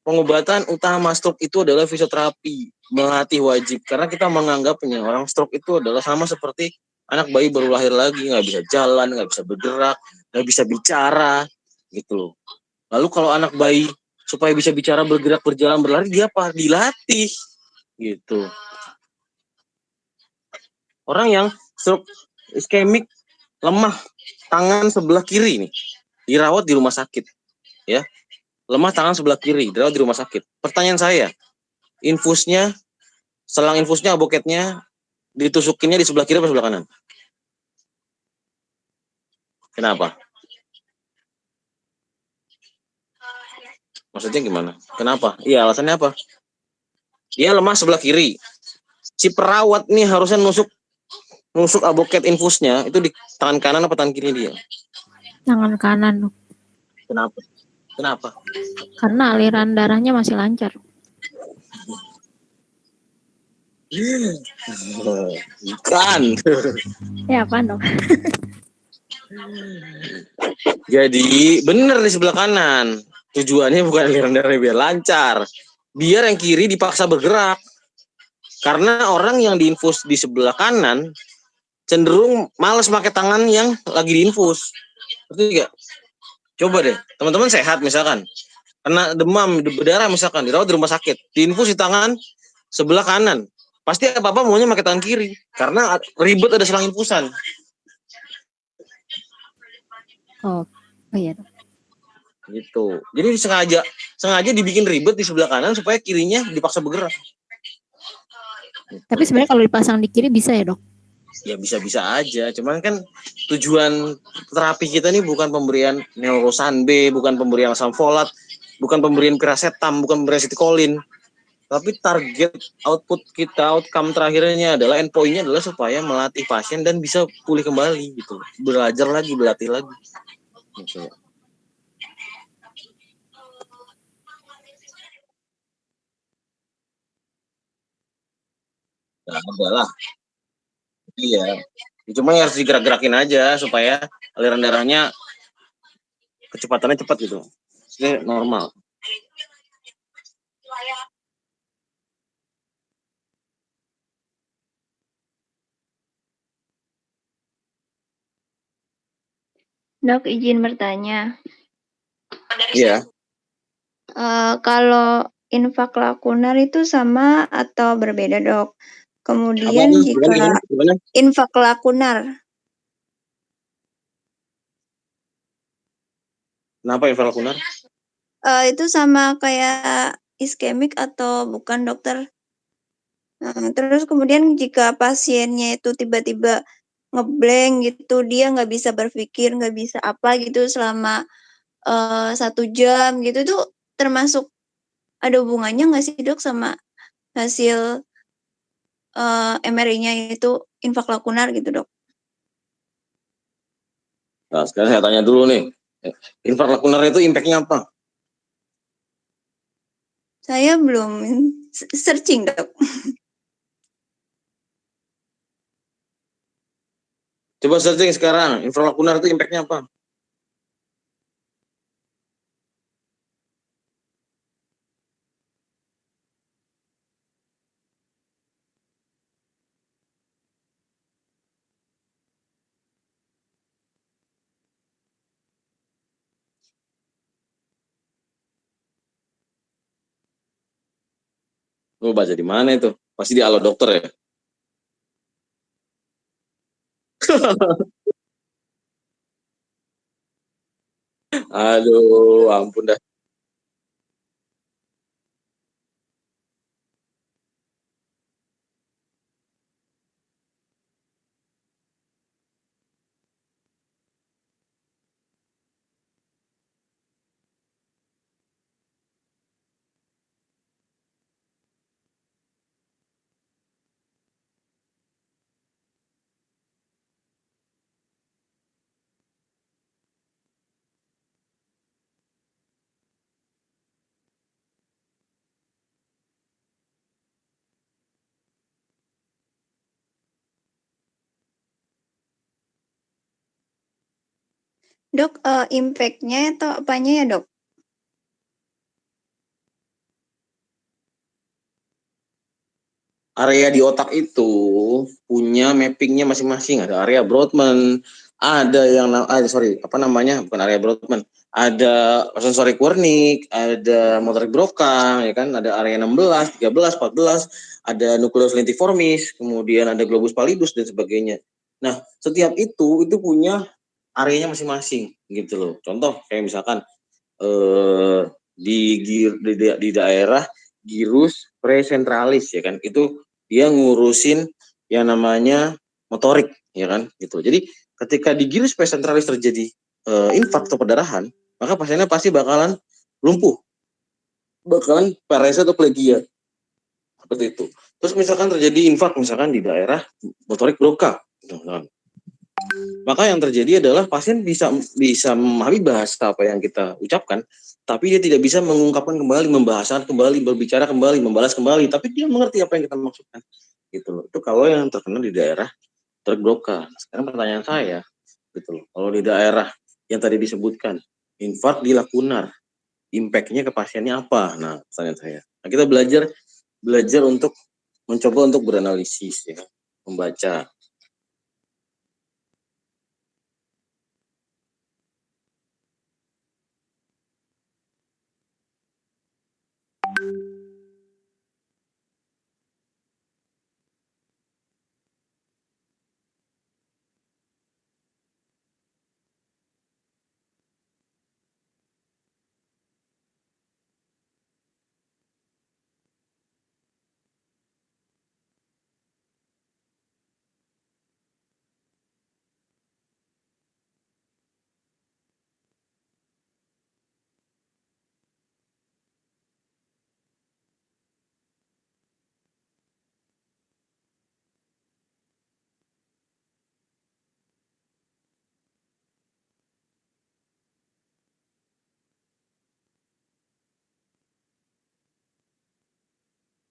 pengobatan utama stroke itu adalah fisioterapi, melatih wajib, karena kita menganggapnya orang stroke itu adalah sama seperti anak bayi baru lahir lagi, nggak bisa jalan, nggak bisa bergerak, nggak bisa bicara, gitu loh. Lalu kalau anak bayi supaya bisa bicara, bergerak, berjalan, berlari, dia apa? Dilatih, gitu. Orang yang stroke iskemik lemah tangan sebelah kiri nih, dirawat di rumah sakit, ya. Lemah tangan sebelah kiri, dirawat di rumah sakit. Pertanyaan saya, infusnya, selang infusnya, aboketnya, ditusukinnya di sebelah kiri atau sebelah kanan? Kenapa? Maksudnya gimana? Kenapa? Iya, alasannya apa? Dia lemah sebelah kiri. Si perawat nih harusnya nusuk aboket infusnya itu di tangan kanan apa tangan kiri dia? Tangan kanan. Kenapa? Kenapa? Karena aliran darahnya masih lancar. Bukan. Ya apa dong? Jadi bener di sebelah kanan. Tujuannya bukan aliran darahnya biar lancar, biar yang kiri dipaksa bergerak. Karena orang yang diinfus di sebelah kanan cenderung males pakai tangan yang lagi diinfus. Berarti gak? Coba deh, teman-teman sehat misalkan, kena demam berdarah misalkan, dirawat di rumah sakit, diinfus di tangan sebelah kanan, pasti apa-apa maunya pakai tangan kiri, karena ribet ada selang infusan. Oh iya. Gitu. Jadi sengaja dibikin ribet di sebelah kanan supaya kirinya dipaksa bergerak. Tapi sebenarnya kalau dipasang di kiri bisa ya dok? Ya bisa-bisa aja, cuman kan tujuan terapi kita ini bukan pemberian neurosan B, bukan pemberian asam folat, bukan pemberian piracetam, bukan pemberian acetylcholine, tapi target output kita, outcome terakhirnya adalah endpointnya adalah supaya melatih pasien dan bisa pulih kembali gitu, belajar lagi, berlatih lagi gitu. Nah, adalah iya, cuma harus digerak-gerakin aja supaya aliran darahnya kecepatannya cepat gitu, jadi normal. Dok, izin bertanya. Iya. Kalau infak lakunar itu sama atau berbeda, Dok? Kemudian jika infak lakunar. Kenapa infak lakunar? Itu sama kayak iskemik atau bukan, dokter? Terus kemudian jika pasiennya itu tiba-tiba ngeblank gitu, dia nggak bisa berpikir, nggak bisa apa gitu selama 1 jam gitu tuh termasuk ada hubungannya nggak sih dok sama hasil MRI-nya itu infak lakunar gitu dok? Nah, sekarang saya tanya dulu nih, infak lakunar itu impact-nya apa? Saya belum searching dok. Coba searching sekarang, infak lakunar itu impact-nya apa? Lu baca di mana itu? Pasti di Halo Dokter ya? Aduh, ampun dah. Dok, impact-nya atau apanya ya dok? Area di otak itu punya mappingnya masing-masing. Ada area Brodmann, ada yang apa namanya? Bukan area Brodmann, ada sensorik Wernicke, ada motorik Broca, ya kan? Ada area 16, 13, 14, ada nucleus lentiformis, kemudian ada globus pallidus dan sebagainya. Nah, setiap itu punya areanya masing-masing gitu loh. Contoh kayak misalkan di daerah gyrus presentralis ya kan, itu dia ngurusin yang namanya motorik ya kan gitu. Jadi ketika di gyrus presentralis terjadi infak atau perdarahan, maka pasiennya pasti bakalan lumpuh, bakalan paresia atau plegia seperti itu. Terus misalkan terjadi infak misalkan di daerah motorik Broca gitu, maka yang terjadi adalah pasien bisa memahami bahasa apa yang kita ucapkan, tapi dia tidak bisa mengungkapkan kembali, membahasakan kembali, berbicara kembali, membalas kembali, tapi dia mengerti apa yang kita maksudkan. Gitu loh. Itu kalau yang terkena di daerah Broca. Sekarang pertanyaan saya, gitu loh. Kalau di daerah yang tadi disebutkan, infark di lakunar, impact-nya ke pasiennya apa? Nah, pertanyaan saya. Nah, kita belajar untuk mencoba untuk beranalisis ya, membaca.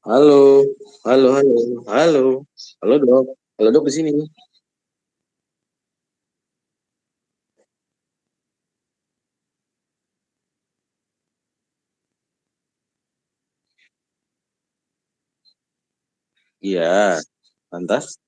Halo, halo, halo, halo, halo dok di sini. Iya, lantas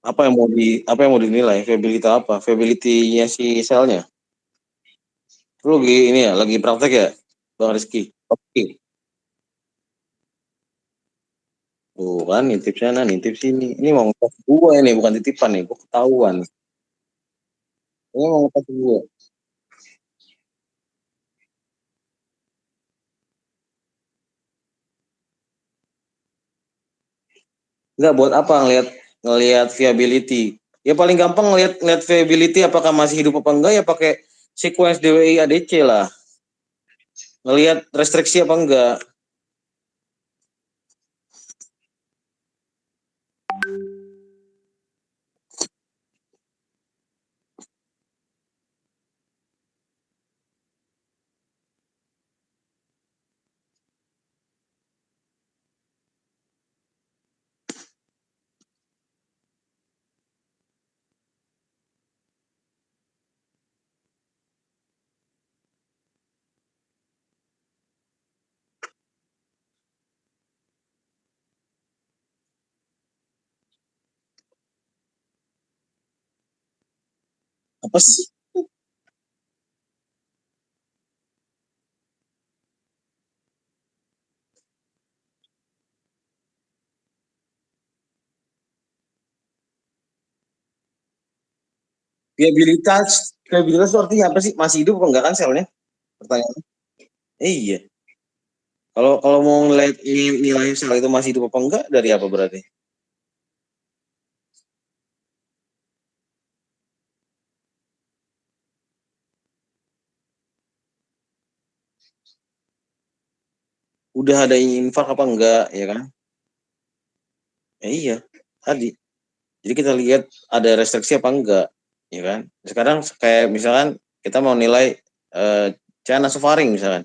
apa yang mau dinilai? Viability apa? Viability-nya si selnya. Lu lagi praktek ya, Bang Rizky? Oke. Tuh kan, nitip sana, nitip sini. Ini mau ngekos gua ini, bukan titipan nih, gua ketahuan. Ini mau lepas dulu. Enggak, buat apa ngelihat viability? Ya paling gampang ngelihat viability apakah masih hidup apa enggak ya pakai sequence DWI ADC lah. Ngelihat restriksi apa enggak. Apa sih? Viabilitas itu artinya apa sih? Masih hidup apa enggak kan selnya? Pertanyaannya. Iya. Kalau mau ngelihat nilai sel itu masih hidup apa enggak dari apa berarti? Udah ada infak apa enggak ya kan? Ya, iya, tadi. Jadi kita lihat ada restriksi apa enggak, ya kan? Sekarang kayak misalkan kita mau nilai Nasofaring misalkan.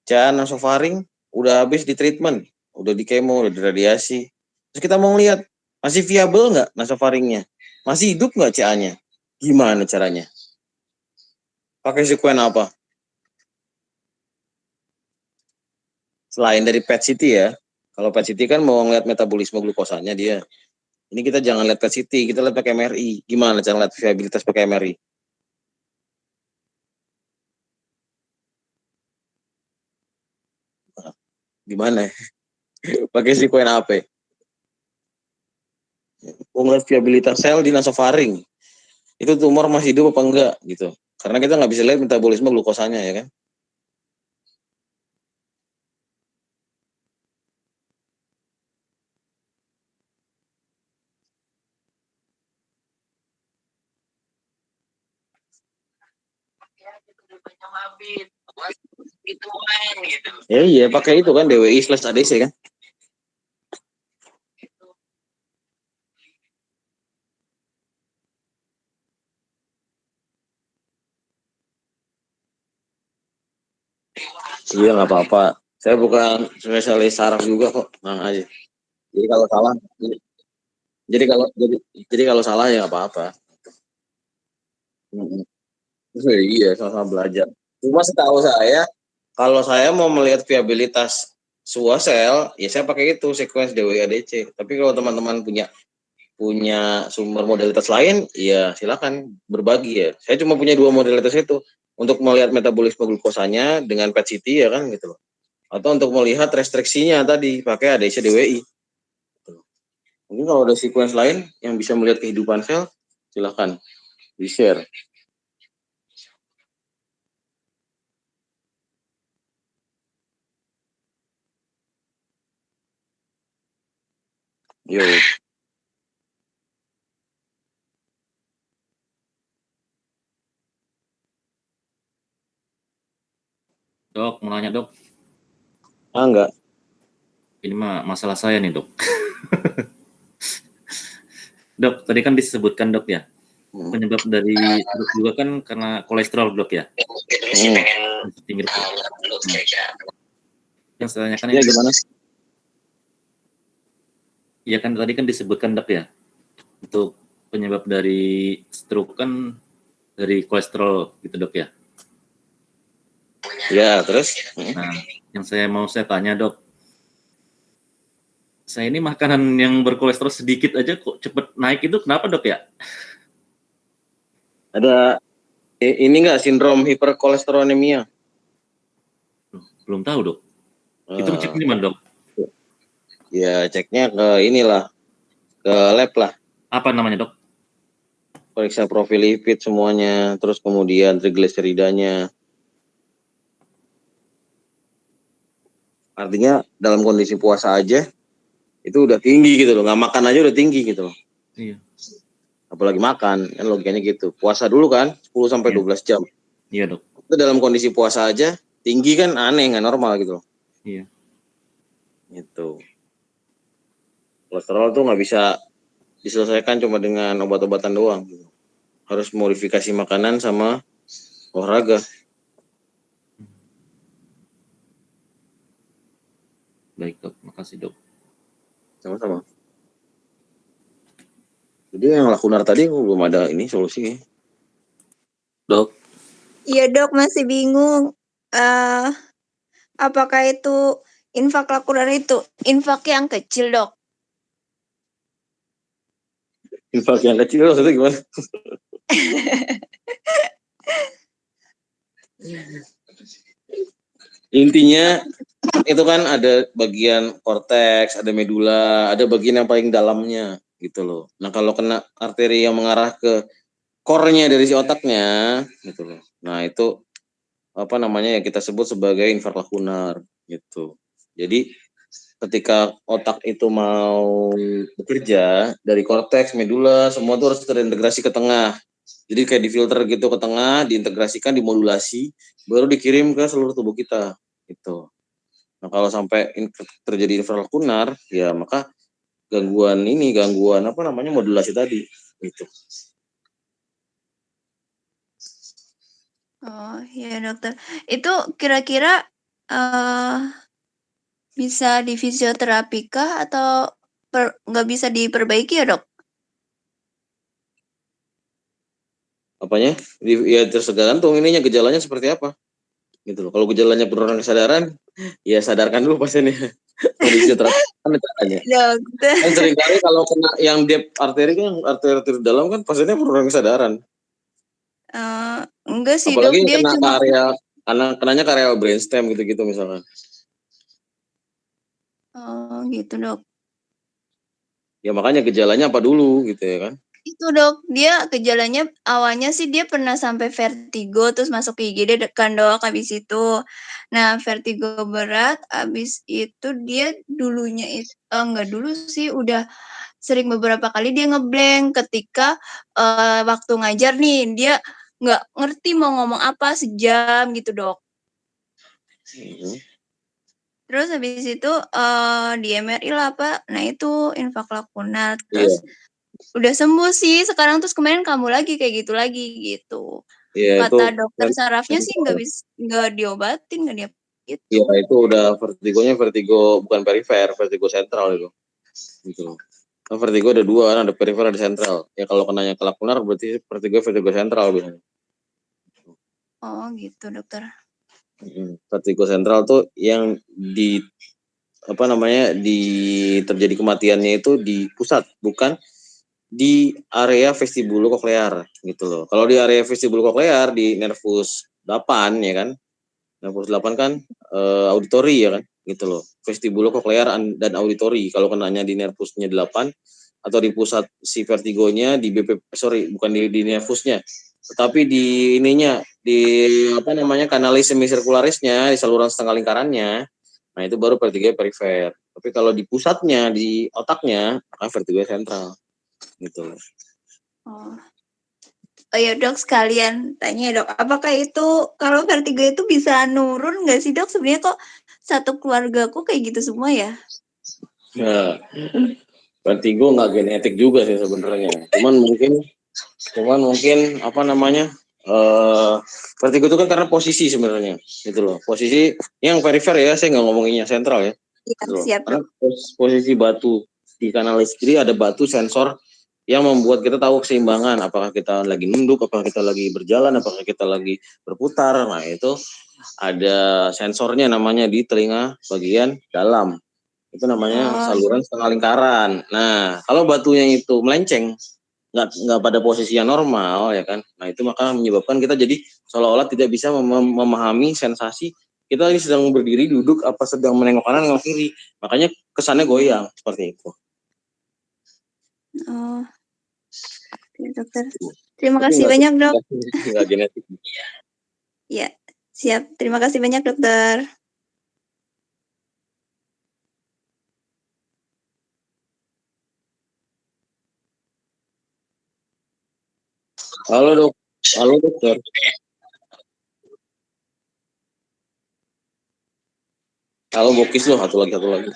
Nasofaring udah habis di treatment, udah di kemo, udah di radiasi. Terus kita mau lihat masih viable nggak nasofaringnya? Masih hidup nggak CA-nya? Gimana caranya? Pakai sekuen apa? Selain dari PET CT ya. Kalau PET CT kan mau ngeliat metabolisme glukosanya dia. Ini kita jangan lihat PET CT, kita lihat pakai MRI. Gimana cara lihat viabilitas pakai MRI? Gimana? Pakai sekuen apa? Ngeliat viabilitas sel di nasofaring. Itu tumor masih hidup apa enggak gitu. Karena kita nggak bisa lihat metabolisme glukosanya ya kan. Ya iya pakai itu kan DWI/ADC kan. Iya nggak apa-apa. Saya bukan spesialis saraf juga kok, tenang aja. Jadi kalau salah, jadi kalau salah ya nggak apa-apa. Iya, sama-sama belajar. Cuma setahu saya, kalau saya mau melihat viabilitas sebuah sel, ya saya pakai itu sequence DWI-ADC. Tapi kalau teman-teman punya sumber modalitas lain, ya silakan berbagi ya. Saya cuma punya 2 modalitas itu untuk melihat metabolisme glukosanya dengan PET CT ya kan gitu loh. Atau untuk melihat restriksinya tadi pakai ADC DWI. Mungkin kalau ada sequence lain yang bisa melihat kehidupan sel, silakan di-share. Yo. Dok, mau nanya dok. Enggak. Ini mah masalah saya nih dok. Dok, tadi kan disebutkan dok ya, penyebab dari stroke juga kan karena kolesterol dok ya. Tinggi dok. Yang saya tanyakan ya, gimana? Iya kan tadi kan disebutkan dok ya, untuk penyebab dari stroke kan dari kolesterol gitu dok ya. Ya, terus? Nah, yang saya tanya dok, saya ini makanan yang berkolesterol sedikit aja kok cepet naik itu kenapa dok ya? Ada ini enggak sindrom hiperkolesterolemia? Belum tahu dok. Itu cek di mana dok? Ya ceknya ke inilah, ke lab lah. Apa namanya dok? periksa profil lipid semuanya, terus kemudian trigliseridanya. Artinya dalam kondisi puasa aja itu udah tinggi gitu loh, nggak makan aja udah tinggi gitu loh. Iya. Apalagi makan, kan logikanya gitu. Puasa dulu kan 10 sampai 12 jam. Iya, Dok. Itu dalam kondisi puasa aja tinggi kan aneh, nggak normal gitu loh. Iya. Gitu. Kolesterol tuh nggak bisa diselesaikan cuma dengan obat-obatan doang. Harus modifikasi makanan sama olahraga. Baik, Dok. Makasih, Dok. Sama-sama. Jadi yang lakunar tadi belum ada ini solusi. Dok. Iya dok, masih bingung. Apakah itu infak lakunar itu infak yang kecil dok? Infak yang kecil maksudnya gimana? Intinya itu kan ada bagian korteks, ada medula, ada bagian yang paling dalamnya gitu loh. Nah kalau kena arteri yang mengarah ke core-nya dari si otaknya gitu loh. Nah itu apa namanya yang kita sebut sebagai infak lakunar gitu. Jadi ketika otak itu mau bekerja dari korteks, medula, semua itu harus terintegrasi ke tengah. Jadi kayak difilter gitu ke tengah, diintegrasikan, dimodulasi, baru dikirim ke seluruh tubuh kita gitu. Nah kalau sampai terjadi infralakunar, ya maka gangguan apa namanya modulasi tadi gitu. Oh iya dokter, itu kira-kira bisa di fisioterapi kah atau nggak bisa diperbaiki ya dok? Apanya? Ya tergantung ininya gejalanya seperti apa gitu loh. Kalau gejalanya penurunan kesadaran, ya sadarkan dulu pasiennya. Kondisi terapi kan caranya. Dokter. Kan seringkali kalau kena yang deep arteri kan arteri dalam kan pasiennya penurunan kesadaran. Enggak sih apalagi dok, dia kena cuma kenanya ke area brainstem gitu-gitu misalkan. Oh gitu dok. Ya makanya gejalanya apa dulu gitu ya kan. Itu dok, dia gejalanya awalnya sih dia pernah sampai vertigo terus masuk IGD kan dok habis itu. Nah vertigo berat habis itu dia dulunya itu enggak dulu sih udah sering beberapa kali dia ngeblank ketika waktu ngajar nih dia nggak ngerti mau ngomong apa sejam gitu dok. Terus habis itu di MRI lah Pak, nah itu infak lakunar. Terus udah sembuh sih sekarang, terus kemarin kamu lagi kayak gitu lagi gitu. Iya itu Kata dokter sarafnya sih nggak diobatin, nggak dia gitu. Iya itu udah vertigo bukan perifer, vertigo sentral itu. Gitu. Nah, vertigo ada dua kan, ada perifer ada sentral. Ya kalau kenanya ke lakunar berarti vertigo sentral biasanya. Oh gitu dokter. Vertigo sentral tuh yang di terjadi kematiannya itu di pusat, bukan di area vestibulokoklear gitu loh. Kalau di area vestibulokoklear di nervus 8 ya kan. Nervus 8 kan auditori ya kan gitu loh. Vestibulokoklear dan auditori. Kalau kenanya di nervusnya 8 atau di pusat si vertigonya di bukan di nervusnya. Tetapi di ininya di kanalis semisirkularisnya di saluran setengah lingkarannya. Nah itu baru vertigo perifer. Tapi kalau di pusatnya di otaknya maka vertigo sentral gitu. Oh ya dok, sekalian tanya dok, apakah itu kalau vertigo itu bisa nurun nggak sih dok? Sebenarnya kok satu keluargaku kayak gitu semua ya? Nah, vertigo nggak genetik juga sih sebenarnya. Cuman mungkin vertigo itu kan karena posisi sebenarnya gitu loh. Posisi yang perifer ya, saya nggak ngomonginnya sentral ya. Iya, Gitu siap dok. Posisi batu di kanalis kiri ada batu sensor yang membuat kita tahu keseimbangan, apakah kita lagi nunduk, apakah kita lagi berjalan, apakah kita lagi berputar. Nah itu ada sensornya namanya di telinga bagian dalam. Itu namanya saluran setengah lingkaran. Nah kalau batunya itu melenceng, nggak pada posisi yang normal ya kan. Nah itu maka menyebabkan kita jadi seolah-olah tidak bisa memahami sensasi kita ini sedang berdiri, duduk, apa sedang menengok kanan, menengok kiri. Makanya kesannya goyang seperti itu. Oh, dokter. Terima Tapi kasih banyak, dok. nggak genetik. Ya, siap. Terima kasih banyak, dokter. Halo dokter. Halo Bokis loh, satu lagi.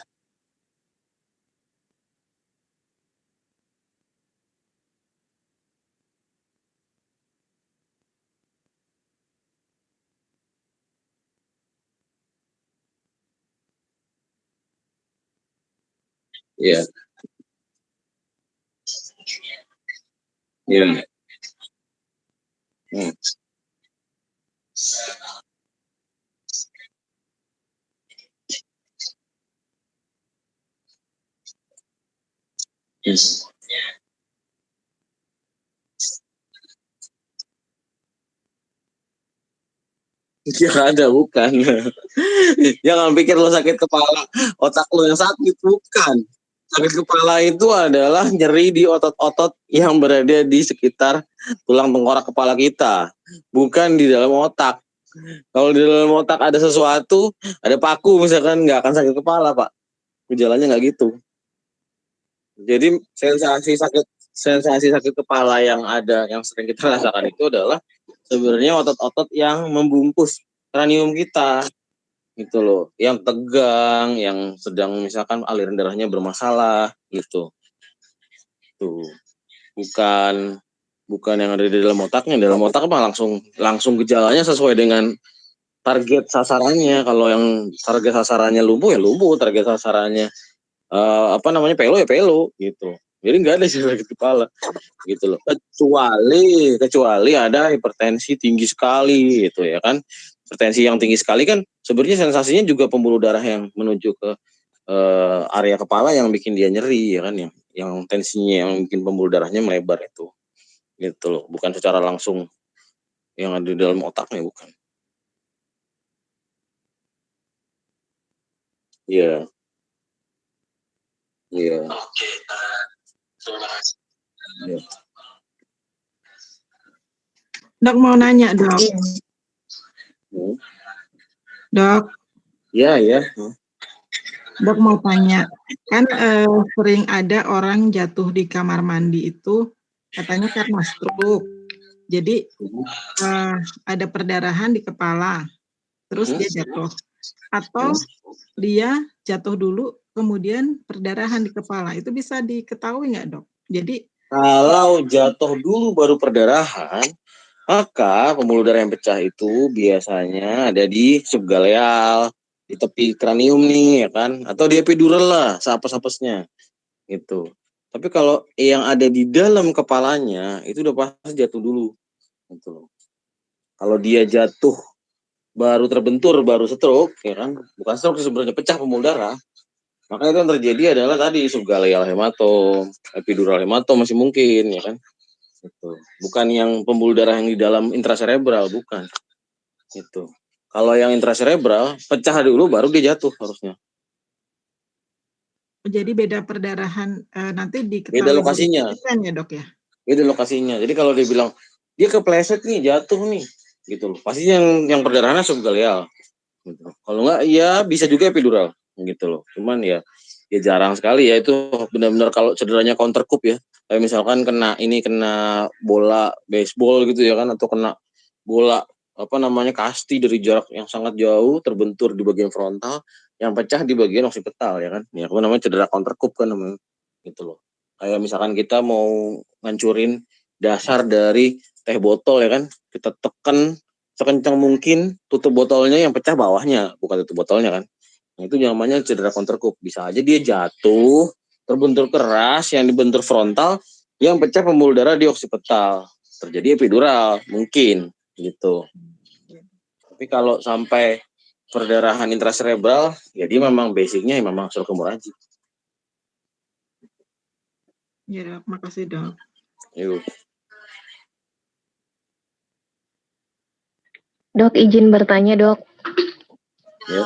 Iya. Iya. Hmm. Ya ada, bukan. Jangan pikir lo sakit kepala, otak lo yang sakit, bukan. Sakit kepala itu adalah nyeri di otot-otot yang berada di sekitar tulang tengkorak kepala kita, bukan di dalam otak. Kalau di dalam otak ada sesuatu, ada paku misalkan, nggak akan sakit kepala, Pak. Gejalanya nggak gitu. Jadi sensasi sakit kepala yang sering kita rasakan itu adalah sebenarnya otot-otot yang membungkus kranium kita, gitu loh, yang tegang, yang sedang misalkan aliran darahnya bermasalah, gitu. Tuh, bukan yang ada di dalam otaknya. Dalam otak mah langsung gejalanya sesuai dengan target sasarannya. Kalau yang target sasarannya lumpuh ya lumpuh, target sasarannya pelo ya pelo, gitu. Jadi nggak ada sakit kepala, gitu loh. Kecuali ada hipertensi tinggi sekali, gitu ya kan. Hipertensi yang tinggi sekali kan sebenarnya sensasinya juga pembuluh darah yang menuju ke area kepala yang bikin dia nyeri, ya kan, yang tensinya yang bikin pembuluh darahnya melebar itu, gitu loh. Bukan secara langsung yang ada di dalam otaknya, bukan. Iya. Iya. Iya. Dok mau nanya, Dok. Dok. Iya. Dok mau tanya, kan sering ada orang jatuh di kamar mandi itu katanya karena stroke. Jadi ada perdarahan di kepala, terus dia jatuh. Atau dia jatuh dulu, kemudian perdarahan di kepala. Itu bisa diketahui nggak, Dok? Jadi kalau jatuh dulu baru perdarahan, maka pembuluh darah yang pecah itu biasanya ada di subgaleal, di tepi kranium nih, ya kan, atau di epidural lah, sapes-sapesnya, gitu. Tapi kalau yang ada di dalam kepalanya itu udah pasti jatuh dulu, gitu. Kalau dia jatuh baru terbentur, baru stroke, ya kan, bukan stroke sebenarnya, pecah pembuluh darah, maka itu yang terjadi adalah tadi subgaleal hematom, epidural hematom masih mungkin, ya kan. Gitu. Bukan yang pembuluh darah yang di dalam intracerebral, bukan. Gitu. Kalau yang intracerebral pecah dulu baru dia jatuh harusnya. Jadi beda perdarahan nanti diketahui. Beda lokasinya. Ya, Dok ya. Beda lokasinya. Jadi kalau dia bilang dia kepleset nih, jatuh nih, gitu loh. Pasti yang perdarahannya subgaleal. Gitu. Kalau enggak ya bisa juga epidural, gitu loh. Cuman ya jarang sekali ya, itu benar-benar kalau cederanya counter cup ya. Kayak misalkan kena bola baseball gitu ya kan, atau kena bola kasti dari jarak yang sangat jauh, terbentur di bagian frontal, yang pecah di bagian oksipital, ya kan. Ya apa namanya, cedera counter cup kan namanya, gitu loh. Kayak misalkan kita mau ngancurin dasar dari teh botol, ya kan, kita tekan sekencang mungkin tutup botolnya, yang pecah bawahnya, bukan tutup botolnya kan. Nah, itu namanya cedera counter cup. Bisa aja dia jatuh, terbentur keras, yang dibentur frontal, yang pecah pembuluh darah di oksipital, terjadi epidural mungkin, gitu. Tapi kalau sampai perdarahan intracerebral, ya dia memang basicnya memang stroke hemorragik. Ya, Dok. Makasih, Dok. Yuk. Dok, izin bertanya, Dok. Ya.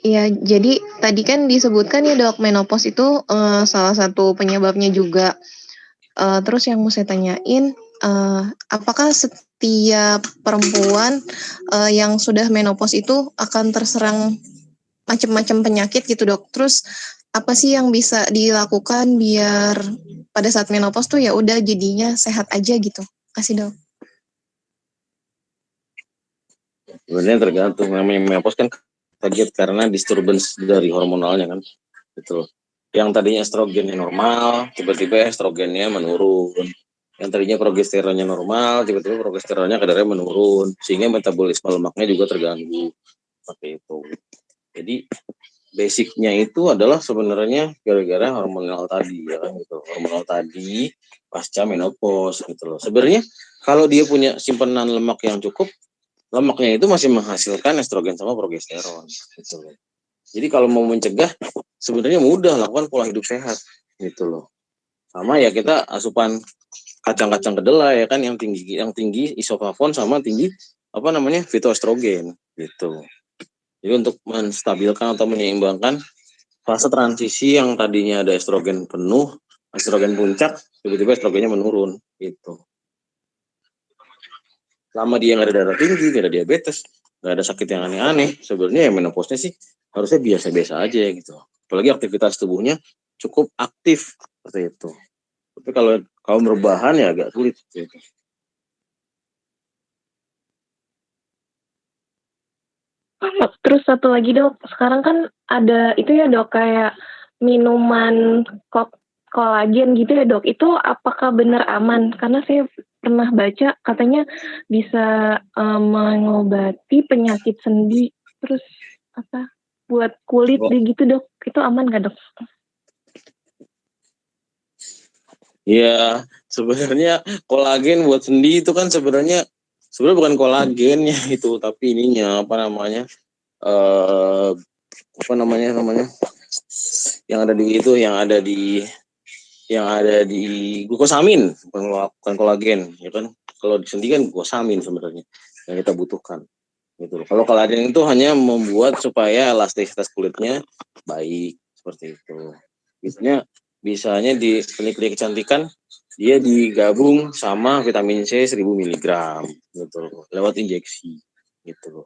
Iya, jadi tadi kan disebutkan ya, Dok, menopause itu salah satu penyebabnya juga. Terus yang mau saya tanyain, apakah setiap perempuan yang sudah menopause itu akan terserang macam-macam penyakit gitu dok? Terus apa sih yang bisa dilakukan biar pada saat menopause tuh ya udah jadinya sehat aja gitu? Kasih dok. Sebenarnya tergantung, namanya menopause kan kaget karena disturbance dari hormonalnya kan, gitu. Yang tadinya estrogennya normal, tiba-tiba estrogennya menurun. Yang tadinya progesteronnya normal, tiba-tiba progesteronnya kadarnya menurun, sehingga metabolisme lemaknya juga terganggu. Seperti itu. Jadi basicnya itu adalah sebenarnya gara-gara hormonal tadi ya kan gitu. Hormonal tadi pasca menopause gitu loh. Sebenarnya kalau dia punya simpanan lemak yang cukup, lemaknya itu masih menghasilkan estrogen sama progesteron gitu loh. Jadi kalau mau mencegah sebenarnya mudah, lakukan pola hidup sehat gitu loh. Sama ya kita asupan kacang-kacang kedelai ya kan yang tinggi isoflavon sama tinggi fitoestrogen gitu. Jadi untuk menstabilkan atau menyeimbangkan fase transisi yang tadinya ada estrogen penuh, estrogen puncak, tiba-tiba estrogennya menurun gitu. Selama dia nggak ada darah tinggi, nggak ada diabetes, nggak ada sakit yang aneh-aneh, sebenarnya ya menopause sih harusnya biasa-biasa aja gitu. Apalagi aktivitas tubuhnya cukup aktif seperti itu. Tapi kalau kaum rebahan ya agak sulit gitu. Terus satu lagi dok, sekarang kan ada itu ya dok kayak minuman kolagen gitu ya dok, itu apakah benar aman? Karena saya pernah baca katanya bisa mengobati penyakit sendi, terus apa buat kulit gitu dok, itu aman nggak dok? Ya sebenarnya kolagen buat sendi itu kan sebenarnya bukan kolagennya itu, tapi ininya yang ada di glukosamin, bukan kolagen ya kan. Kalau di sendi kan glukosamin sebenarnya yang kita butuhkan gitu. Kalau kolagen itu hanya membuat supaya elastisitas kulitnya baik seperti itu. Bisanya di klinik-klinik kecantikan dia digabung sama vitamin C 1000 mg gitu lewat injeksi gitu.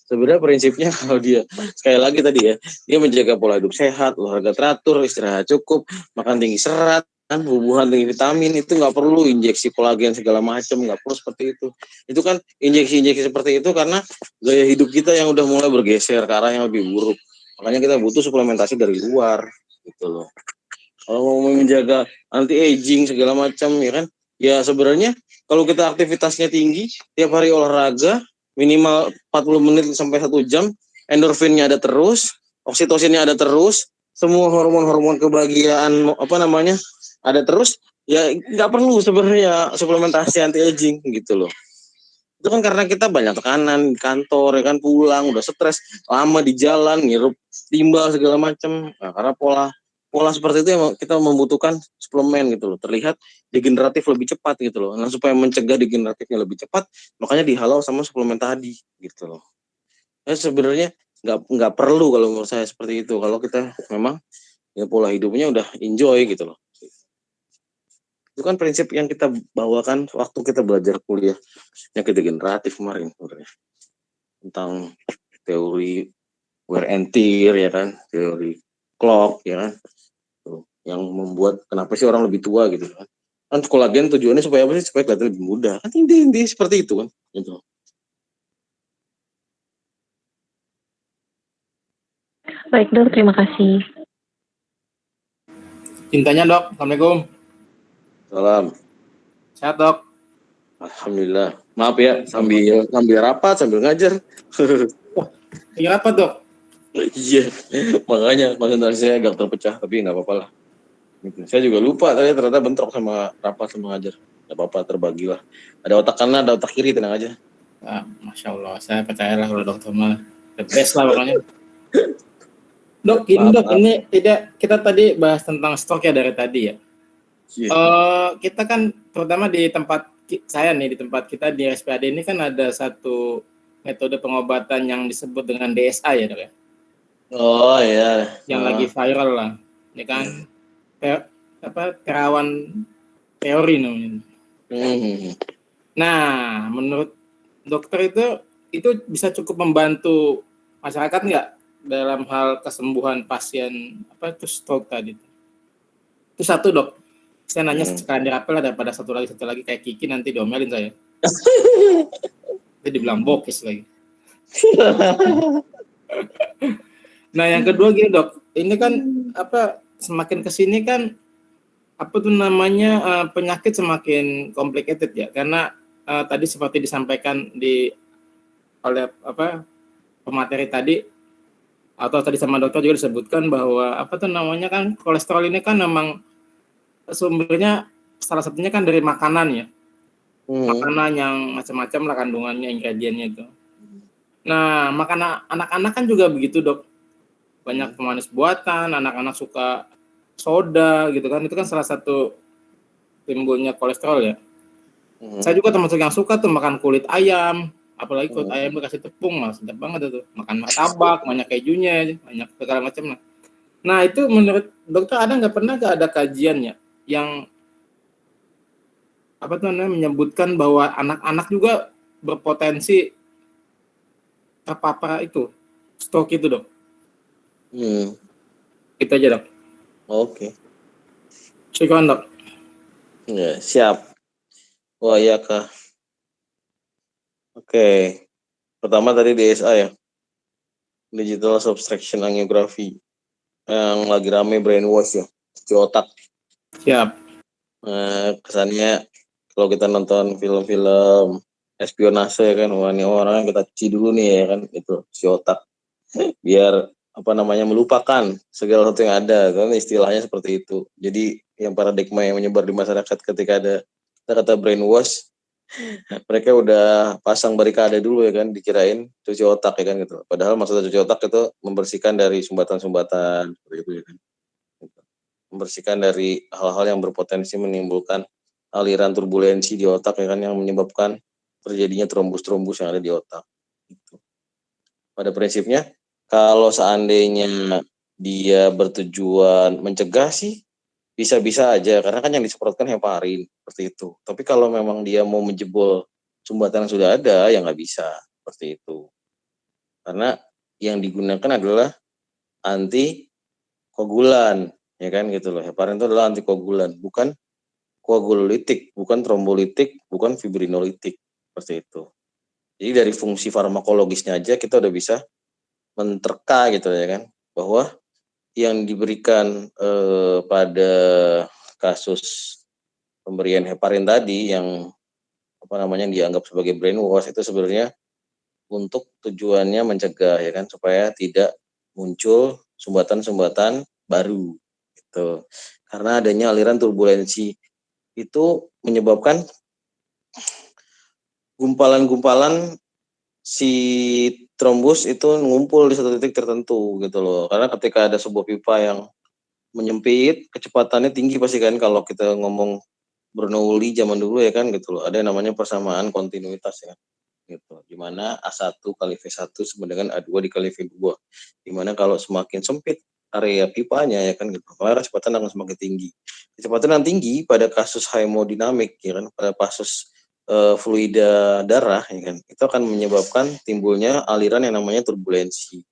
Sebenarnya prinsipnya kalau dia sekali lagi tadi ya, dia menjaga pola hidup sehat, olahraga teratur, istirahat cukup, makan tinggi serat, kan hubungan tinggi vitamin, itu nggak perlu injeksi kolagen segala macam, nggak perlu seperti itu. Itu kan injeksi-injeksi seperti itu karena gaya hidup kita yang udah mulai bergeser ke arah yang lebih buruk. Makanya kita butuh suplementasi dari luar gitu loh. Kalau mau menjaga anti aging segala macam ya kan, ya sebenarnya kalau kita aktivitasnya tinggi, tiap hari olahraga minimal 40 menit sampai 1 jam, endorfinnya ada terus, oksitosinnya ada terus, semua hormon-hormon kebahagiaan ada terus, ya nggak perlu sebenarnya suplementasi anti aging gitu loh. Itu kan karena kita banyak tekanan di kantor ya kan, pulang udah stres, lama di jalan, ngirup timbal segala macam. Nah, karena pola seperti itu yang kita membutuhkan suplemen gitu loh, terlihat degeneratif lebih cepat gitu loh. Nah supaya mencegah degeneratifnya lebih cepat, makanya dihalau sama suplemen tadi gitu loh. Ya sebenarnya nggak perlu kalau menurut saya seperti itu. Kalau kita memang ya pola hidupnya udah enjoy gitu loh. Itu kan prinsip yang kita bawakan waktu kita belajar kuliah penyakit degeneratif kemarin sebenarnya, tentang teori wear and tear ya kan, teori clock ya kan, yang membuat kenapa sih orang lebih tua gitu kan. Kan kolagen tujuannya supaya apa sih? Supaya kelihatan lebih muda. Kan inti seperti itu kan. Gitu. Baik dok, terima kasih. Cintanya dok, Assalamualaikum. Salam. Sehat dok. Alhamdulillah. Maaf ya, sambil rapat, sambil ngajar. Lagi rapat dok? Iya, makanya konsentrasi saya agak terpecah, tapi nggak apa-apa lah. Saya juga lupa tadi ternyata bentrok sama rapat sama ngajar. Gak apa-apa, terbagilah. Ada otak kanan, ada otak kiri, tenang aja. Ah, Masya Allah, saya percayalah kalau dokter mah the best lah pokoknya. Dok, ini tidak, kita tadi bahas tentang stroke ya dari tadi ya. Kita kan terutama di tempat saya nih, di tempat kita di RSPAD ini kan ada satu metode pengobatan yang disebut dengan DSA ya dok ya. Oh iya. Yang lagi viral lah, ya kan. Terawan teori namanya. Nah, menurut dokter itu bisa cukup membantu masyarakat nggak dalam hal kesembuhan pasien stroke tadi? Itu satu, Dok. Saya nanya sekalian dirapel daripada satu lagi kayak Kiki nanti diomelin saya. Nanti dibilang bokis lagi. Nah, yang kedua gini, Dok. Ini kan semakin kesini kan penyakit semakin complicated ya, karena tadi seperti disampaikan oleh pemateri tadi atau tadi sama dokter juga disebutkan bahwa kan kolesterol ini kan memang sumbernya salah satunya kan dari makanan ya. Makanan yang macam-macam lah kandungannya, ingredientnya itu. Nah, makanan anak-anak kan juga begitu, Dok. Banyak pemanis buatan, anak-anak suka soda gitu kan, itu kan salah satu timbulnya kolesterol ya. Saya juga termasuk yang suka tuh makan kulit ayam, apalagi kulit ayam dikasih tepung, sedap banget itu. Makan martabak, banyak kejunya, banyak segala macam. Nah, itu menurut dokter pernah ada kajiannya yang menyebutkan bahwa anak-anak juga berpotensi terpapar itu stroke itu, Dok? Itu aja, Dok. Oke. Syukran, Dok. Ya, siap. Wah, iya kah. Oke. Pertama tadi DSA ya. Digital Subtraction Angiography. Yang lagi rame brainwash ya. Cuci otak. Siap. Kesannya kalau kita nonton film-film espionase kan, wah ini orang kita cuci dulu nih ya kan, itu cuci otak. Biar melupakan segala sesuatu yang ada, kan istilahnya seperti itu. Jadi yang paradigma yang menyebar di masyarakat ketika ada kata brainwash, mereka udah pasang barikade dulu ya kan, dikirain cuci otak ya kan gitu. Padahal maksudnya cuci otak itu membersihkan dari sumbatan-sumbatan seperti itu ya kan. Membersihkan dari hal-hal yang berpotensi menimbulkan aliran turbulensi di otak ya kan, yang menyebabkan terjadinya trombus-trombus yang ada di otak. Gitu. Pada prinsipnya kalau seandainya dia bertujuan mencegah sih bisa-bisa aja, karena kan yang disemprotkan heparin seperti itu. Tapi kalau memang dia mau menjebol sumbatan yang sudah ada, ya nggak bisa seperti itu. Karena yang digunakan adalah antikoagulan, ya kan gitu loh. Heparin itu adalah antikoagulan, bukan koagulitik, bukan trombolitik, bukan fibrinolitik seperti itu. Jadi dari fungsi farmakologisnya aja kita udah bisa menerka gitu ya kan, bahwa yang diberikan pada kasus pemberian heparin tadi yang dianggap sebagai brainwash itu sebenarnya untuk tujuannya mencegah ya kan, supaya tidak muncul sumbatan-sumbatan baru gitu. Karena adanya aliran turbulensi itu menyebabkan gumpalan-gumpalan si trombus itu ngumpul di satu titik tertentu gitu loh. Karena ketika ada sebuah pipa yang menyempit, kecepatannya tinggi pasti kan, kalau kita ngomong Bernoulli zaman dulu ya kan gitu loh. Ada yang namanya persamaan kontinuitas ya gitu. Dimana A1 kali V1 sama dengan A2 dikali V2. Dimana kalau semakin sempit area pipanya ya kan gitu, maka kecepatan akan semakin tinggi. Kecepatan yang tinggi pada kasus hemodinamik ya kan, pada kasus fluida darah ya kan, itu akan menyebabkan timbulnya aliran yang namanya turbulensi.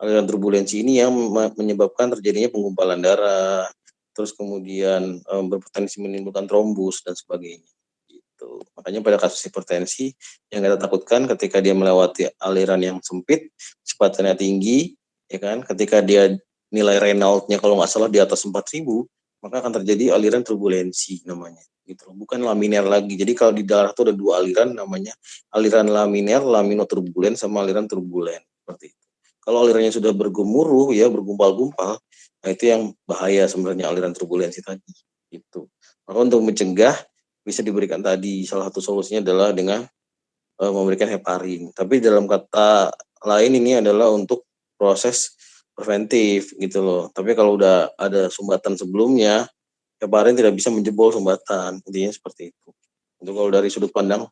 Aliran turbulensi ini yang menyebabkan terjadinya penggumpalan darah, terus kemudian berpotensi menimbulkan trombus dan sebagainya. Gitu. Makanya pada kasus hipertensi yang kita takutkan ketika dia melewati aliran yang sempit, kecepatannya tinggi, ya kan, ketika dia nilai Reynolds-nya kalau nggak salah di atas 4.000, maka akan terjadi aliran turbulensi namanya. Gitu, bukan laminer lagi. Jadi kalau di darah itu ada dua aliran, namanya aliran laminer, laminoturbulen, sama aliran turbulen seperti itu. Kalau alirannya sudah bergemuruh ya, bergumpal-gumpal, nah itu yang bahaya sebenarnya, aliran turbulensi tadi. Gitu. Maka untuk mencegah bisa diberikan tadi, salah satu solusinya adalah dengan memberikan heparin. Tapi dalam kata lain ini adalah untuk proses preventif gitu loh. Tapi kalau udah ada sumbatan sebelumnya, heparin tidak bisa menjebol sumbatan, intinya seperti itu. Untuk kalau dari sudut pandang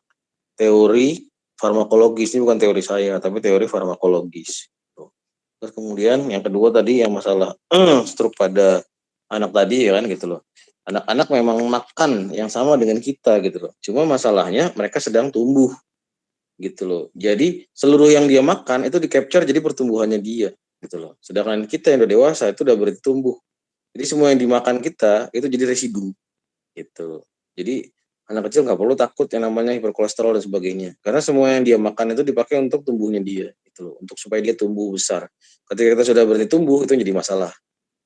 teori farmakologis, ini bukan teori saya, tapi teori farmakologis. Terus kemudian yang kedua tadi yang masalah stroke pada anak tadi ya kan gitu loh. Anak-anak memang makan yang sama dengan kita gitu loh. Cuma masalahnya mereka sedang tumbuh gitu loh. Jadi seluruh yang dia makan itu di capture jadi pertumbuhannya dia gitu loh. Sedangkan kita yang udah dewasa itu udah berarti tumbuh. Jadi semua yang dimakan kita itu jadi residu gitu. Jadi anak kecil nggak perlu takut yang namanya hiperkolesterol dan sebagainya. Karena semua yang dia makan itu dipakai untuk tumbuhnya dia gitu loh. Untuk supaya dia tumbuh besar. Ketika kita sudah berhenti tumbuh itu jadi masalah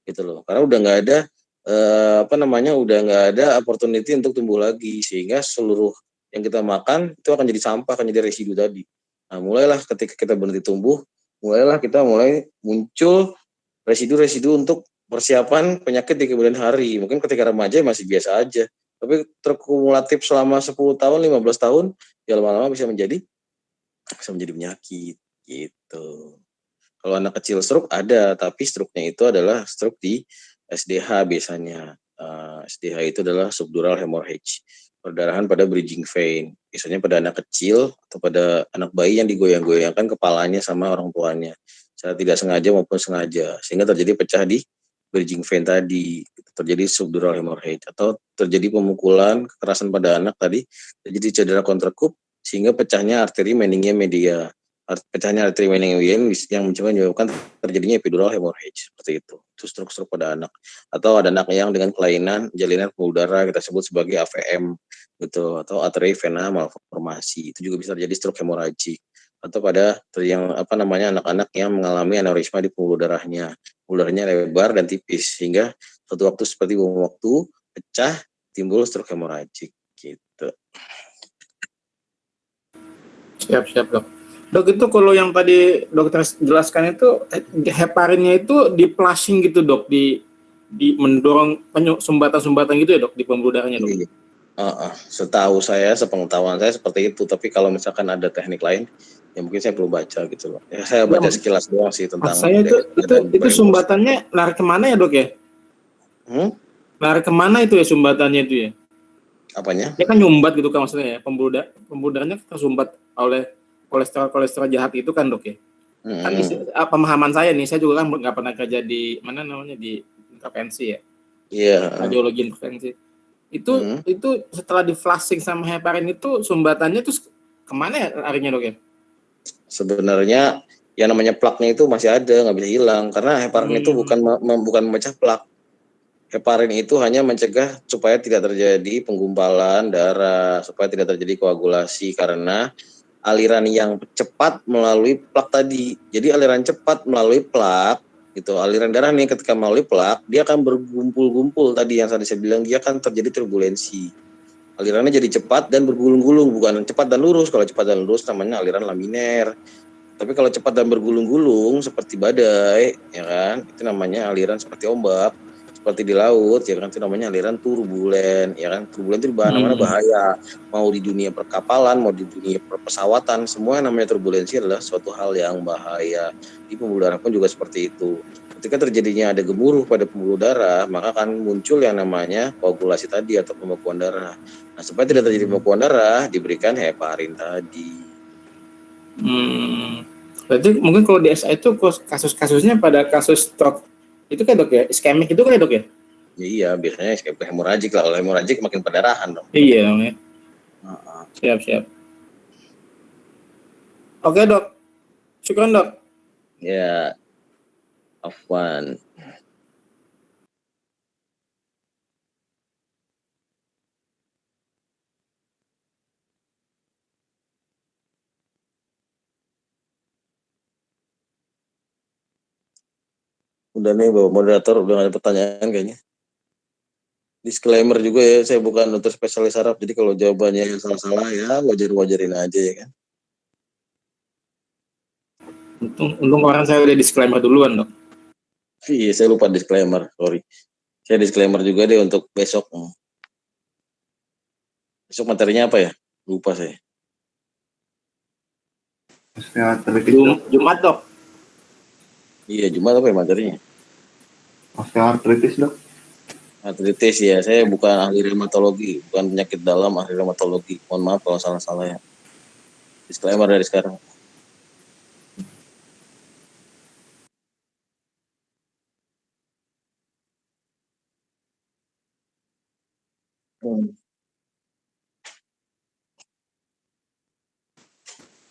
gitu loh. Karena udah nggak ada udah nggak ada opportunity untuk tumbuh lagi, sehingga seluruh yang kita makan itu akan jadi sampah, akan jadi residu tadi. Nah, mulailah ketika kita berhenti tumbuh, mulai muncul residu-residu untuk persiapan penyakit di kemudian hari. Mungkin ketika remaja masih biasa aja, tapi terkumulatif selama 10 tahun, 15 tahun, ya lama-lama bisa menjadi penyakit gitu. Kalau anak kecil stroke ada, tapi stroke-nya itu adalah stroke di SDH biasanya. SDH itu adalah subdural hemorrhage, perdarahan pada bridging vein. Biasanya pada anak kecil atau pada anak bayi yang digoyang-goyangkan kepalanya sama orang tuanya, secara tidak sengaja maupun sengaja, sehingga terjadi pecah di bridging vein tadi, terjadi subdural hemorrhage, atau terjadi pemukulan kekerasan pada anak tadi, terjadi cedera kontrakup sehingga pecahnya arteri meningia media. Pecahnya arteri meningia yang menyebabkan terjadinya epidural hemorrhage seperti itu. Itu stroke pada anak. Atau ada anak yang dengan kelainan jalinan pembuluh darah kita sebut sebagai AVM gitu, atau arteri vena malformasi. Itu juga bisa terjadi stroke hemorrhagik. Atau pada yang anak-anak yang mengalami aneurisma di pembuluh darahnya. Pembuluh darahnya lebar dan tipis sehingga suatu waktu seperti bom waktu pecah timbul stroke hemorrhagik gitu. Siap dok. Dok, itu kalau yang tadi dokter jelaskan itu heparinnya itu di flushing gitu dok, di mendorong sumbatan-sumbatan gitu ya dok di pembuluh darahnya dok. Iya. Setahu saya, sepengetahuan saya seperti itu. Tapi kalau misalkan ada teknik lain, ya mungkin saya perlu baca gitu loh. Ya, saya baca sekilas doang sih tentang. Saya itu sumbatannya lari kemana ya dok ya? Lari kemana itu ya sumbatannya itu ya? Apanya? Ya kan nyumbat gitu kan maksudnya ya, pembuluh darahnya tersumbat oleh kolesterol jahat itu kan dok ya. Kan pemahaman saya nih, saya juga kan nggak pernah kerja di di intervensi ya. Iya. Radiologi intervensi. Itu setelah di flushing sama heparin itu sumbatannya tuh kemana ya larinya dok ya? Sebenarnya yang namanya plaknya itu masih ada, nggak bisa hilang karena heparin itu bukan memecah plak. Heparin itu hanya mencegah supaya tidak terjadi penggumpalan darah, supaya tidak terjadi koagulasi karena aliran yang cepat melalui plak tadi. Jadi aliran cepat melalui plak gitu. Aliran darah nih ketika melalui plak, dia akan bergumpul-gumpul tadi yang tadi saya bilang, dia akan terjadi turbulensi. Alirannya jadi cepat dan bergulung-gulung, bukan cepat dan lurus. Kalau cepat dan lurus namanya aliran laminer. Tapi kalau cepat dan bergulung-gulung seperti badai, ya kan, itu namanya aliran seperti ombak. Seperti di laut, ya kan, itu namanya aliran turbulen, ya kan. Turbulen itu di mana-mana bahaya. Mau di dunia perkapalan, mau di dunia pesawatan, semua yang namanya turbulensi adalah suatu hal yang bahaya. Di pembuluh darah pun juga seperti itu. Ketika terjadinya ada gemuruh pada pembuluh darah, maka akan muncul yang namanya koagulasi tadi atau pembekuan darah. Nah, supaya tidak terjadi pembekuan darah, diberikan heparin tadi. Berarti mungkin kalau di SA itu kasus-kasusnya pada kasus stroke itu kan dok ya, iskemik itu kan ya dok ya? Iya, biasanya iskemik hemorragik lah. Kalau hemorragik makin pendarahan dong. Iya dong ya. Siap. Oke dok, syukur dok. Ya, Afwan. Udah nih Bapak moderator, udah gak ada pertanyaan kayaknya. Disclaimer juga ya, saya bukan dokter spesialis saraf, jadi kalau jawabannya yang salah-salah ya wajar-wajarin aja ya kan. Untung orang saya udah disclaimer duluan dok. Iya, saya lupa disclaimer, sorry. Saya disclaimer juga deh untuk besok. Besok materinya apa ya? Lupa saya. Jumat dok. Iya, Jumat apa ya materinya? Osteoartritis dok. Artritis ya, saya bukan ahli reumatologi, bukan penyakit dalam, ahli reumatologi. Mohon maaf kalau salah-salah ya. Disclaimer dari sekarang.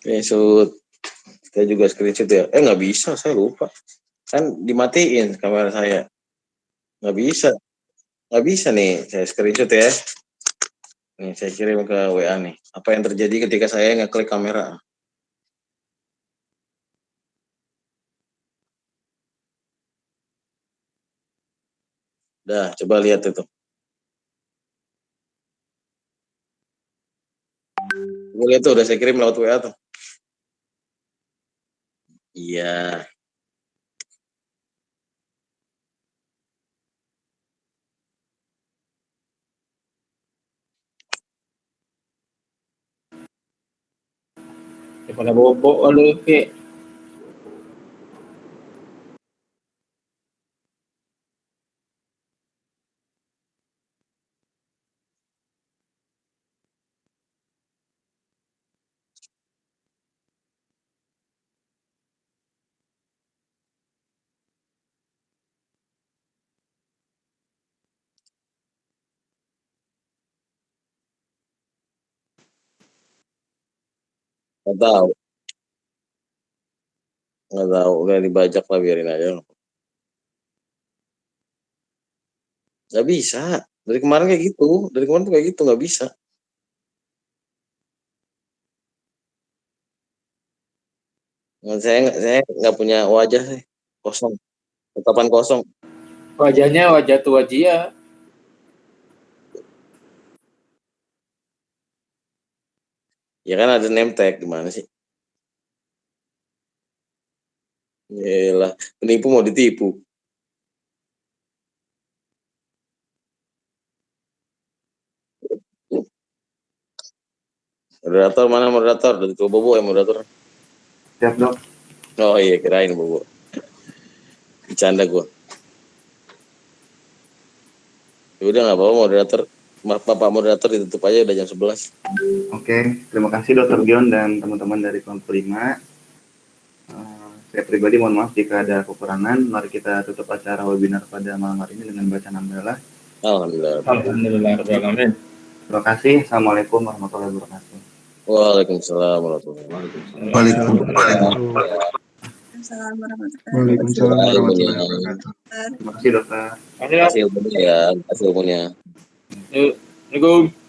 Screenshot. Saya juga screenshot ya. Nggak bisa, saya lupa. Kan dimatiin kamera saya. Nggak bisa. Nggak bisa nih, saya screenshot ya. Nih, saya kirim ke WA nih. Apa yang terjadi ketika saya ngeklik kamera? Dah, coba lihat itu. Gue lihat tuh, udah saya kirim lewat WA tuh. Iya. Daripada bobok lu kayak Nggak tahu. Nggak tahu. Udah dibajak lah, biarin aja. Nggak bisa. Dari kemarin kayak gitu. Dari kemarin tuh kayak gitu, nggak bisa. Saya nggak punya wajah sih. Kosong. Tetapan kosong. wajahnya wajah tua Jia. Ya kan ada name tag, gimana sih? Yelah, penipu mau ditipu. Moderator mana moderator? Dari tua Bobo ya moderator. Siap, Dok. Oh iya, kirain Bobo. Bercanda gua. Ya udah nggak apa-apa moderator. Bapak moderator ditutup aja, udah jam 11. Oke, terima kasih Dr. Gion dan teman-teman dari kelompok 5. Saya pribadi mohon maaf jika ada kekurangan. Mari kita tutup acara webinar pada malam hari ini dengan bacaan hamdalah. Alhamdulillah. Alhamdulillah. Terima kasih. Assalamualaikum warahmatullahi wabarakatuh. Waalaikumsalam warahmatullahi wabarakatuh. Waalaikumsalam warahmatullahi wabarakatuh. Terima kasih dokter. Terima kasih ilmunya ya. Terima kasih ilmunya. Assalamualaikum.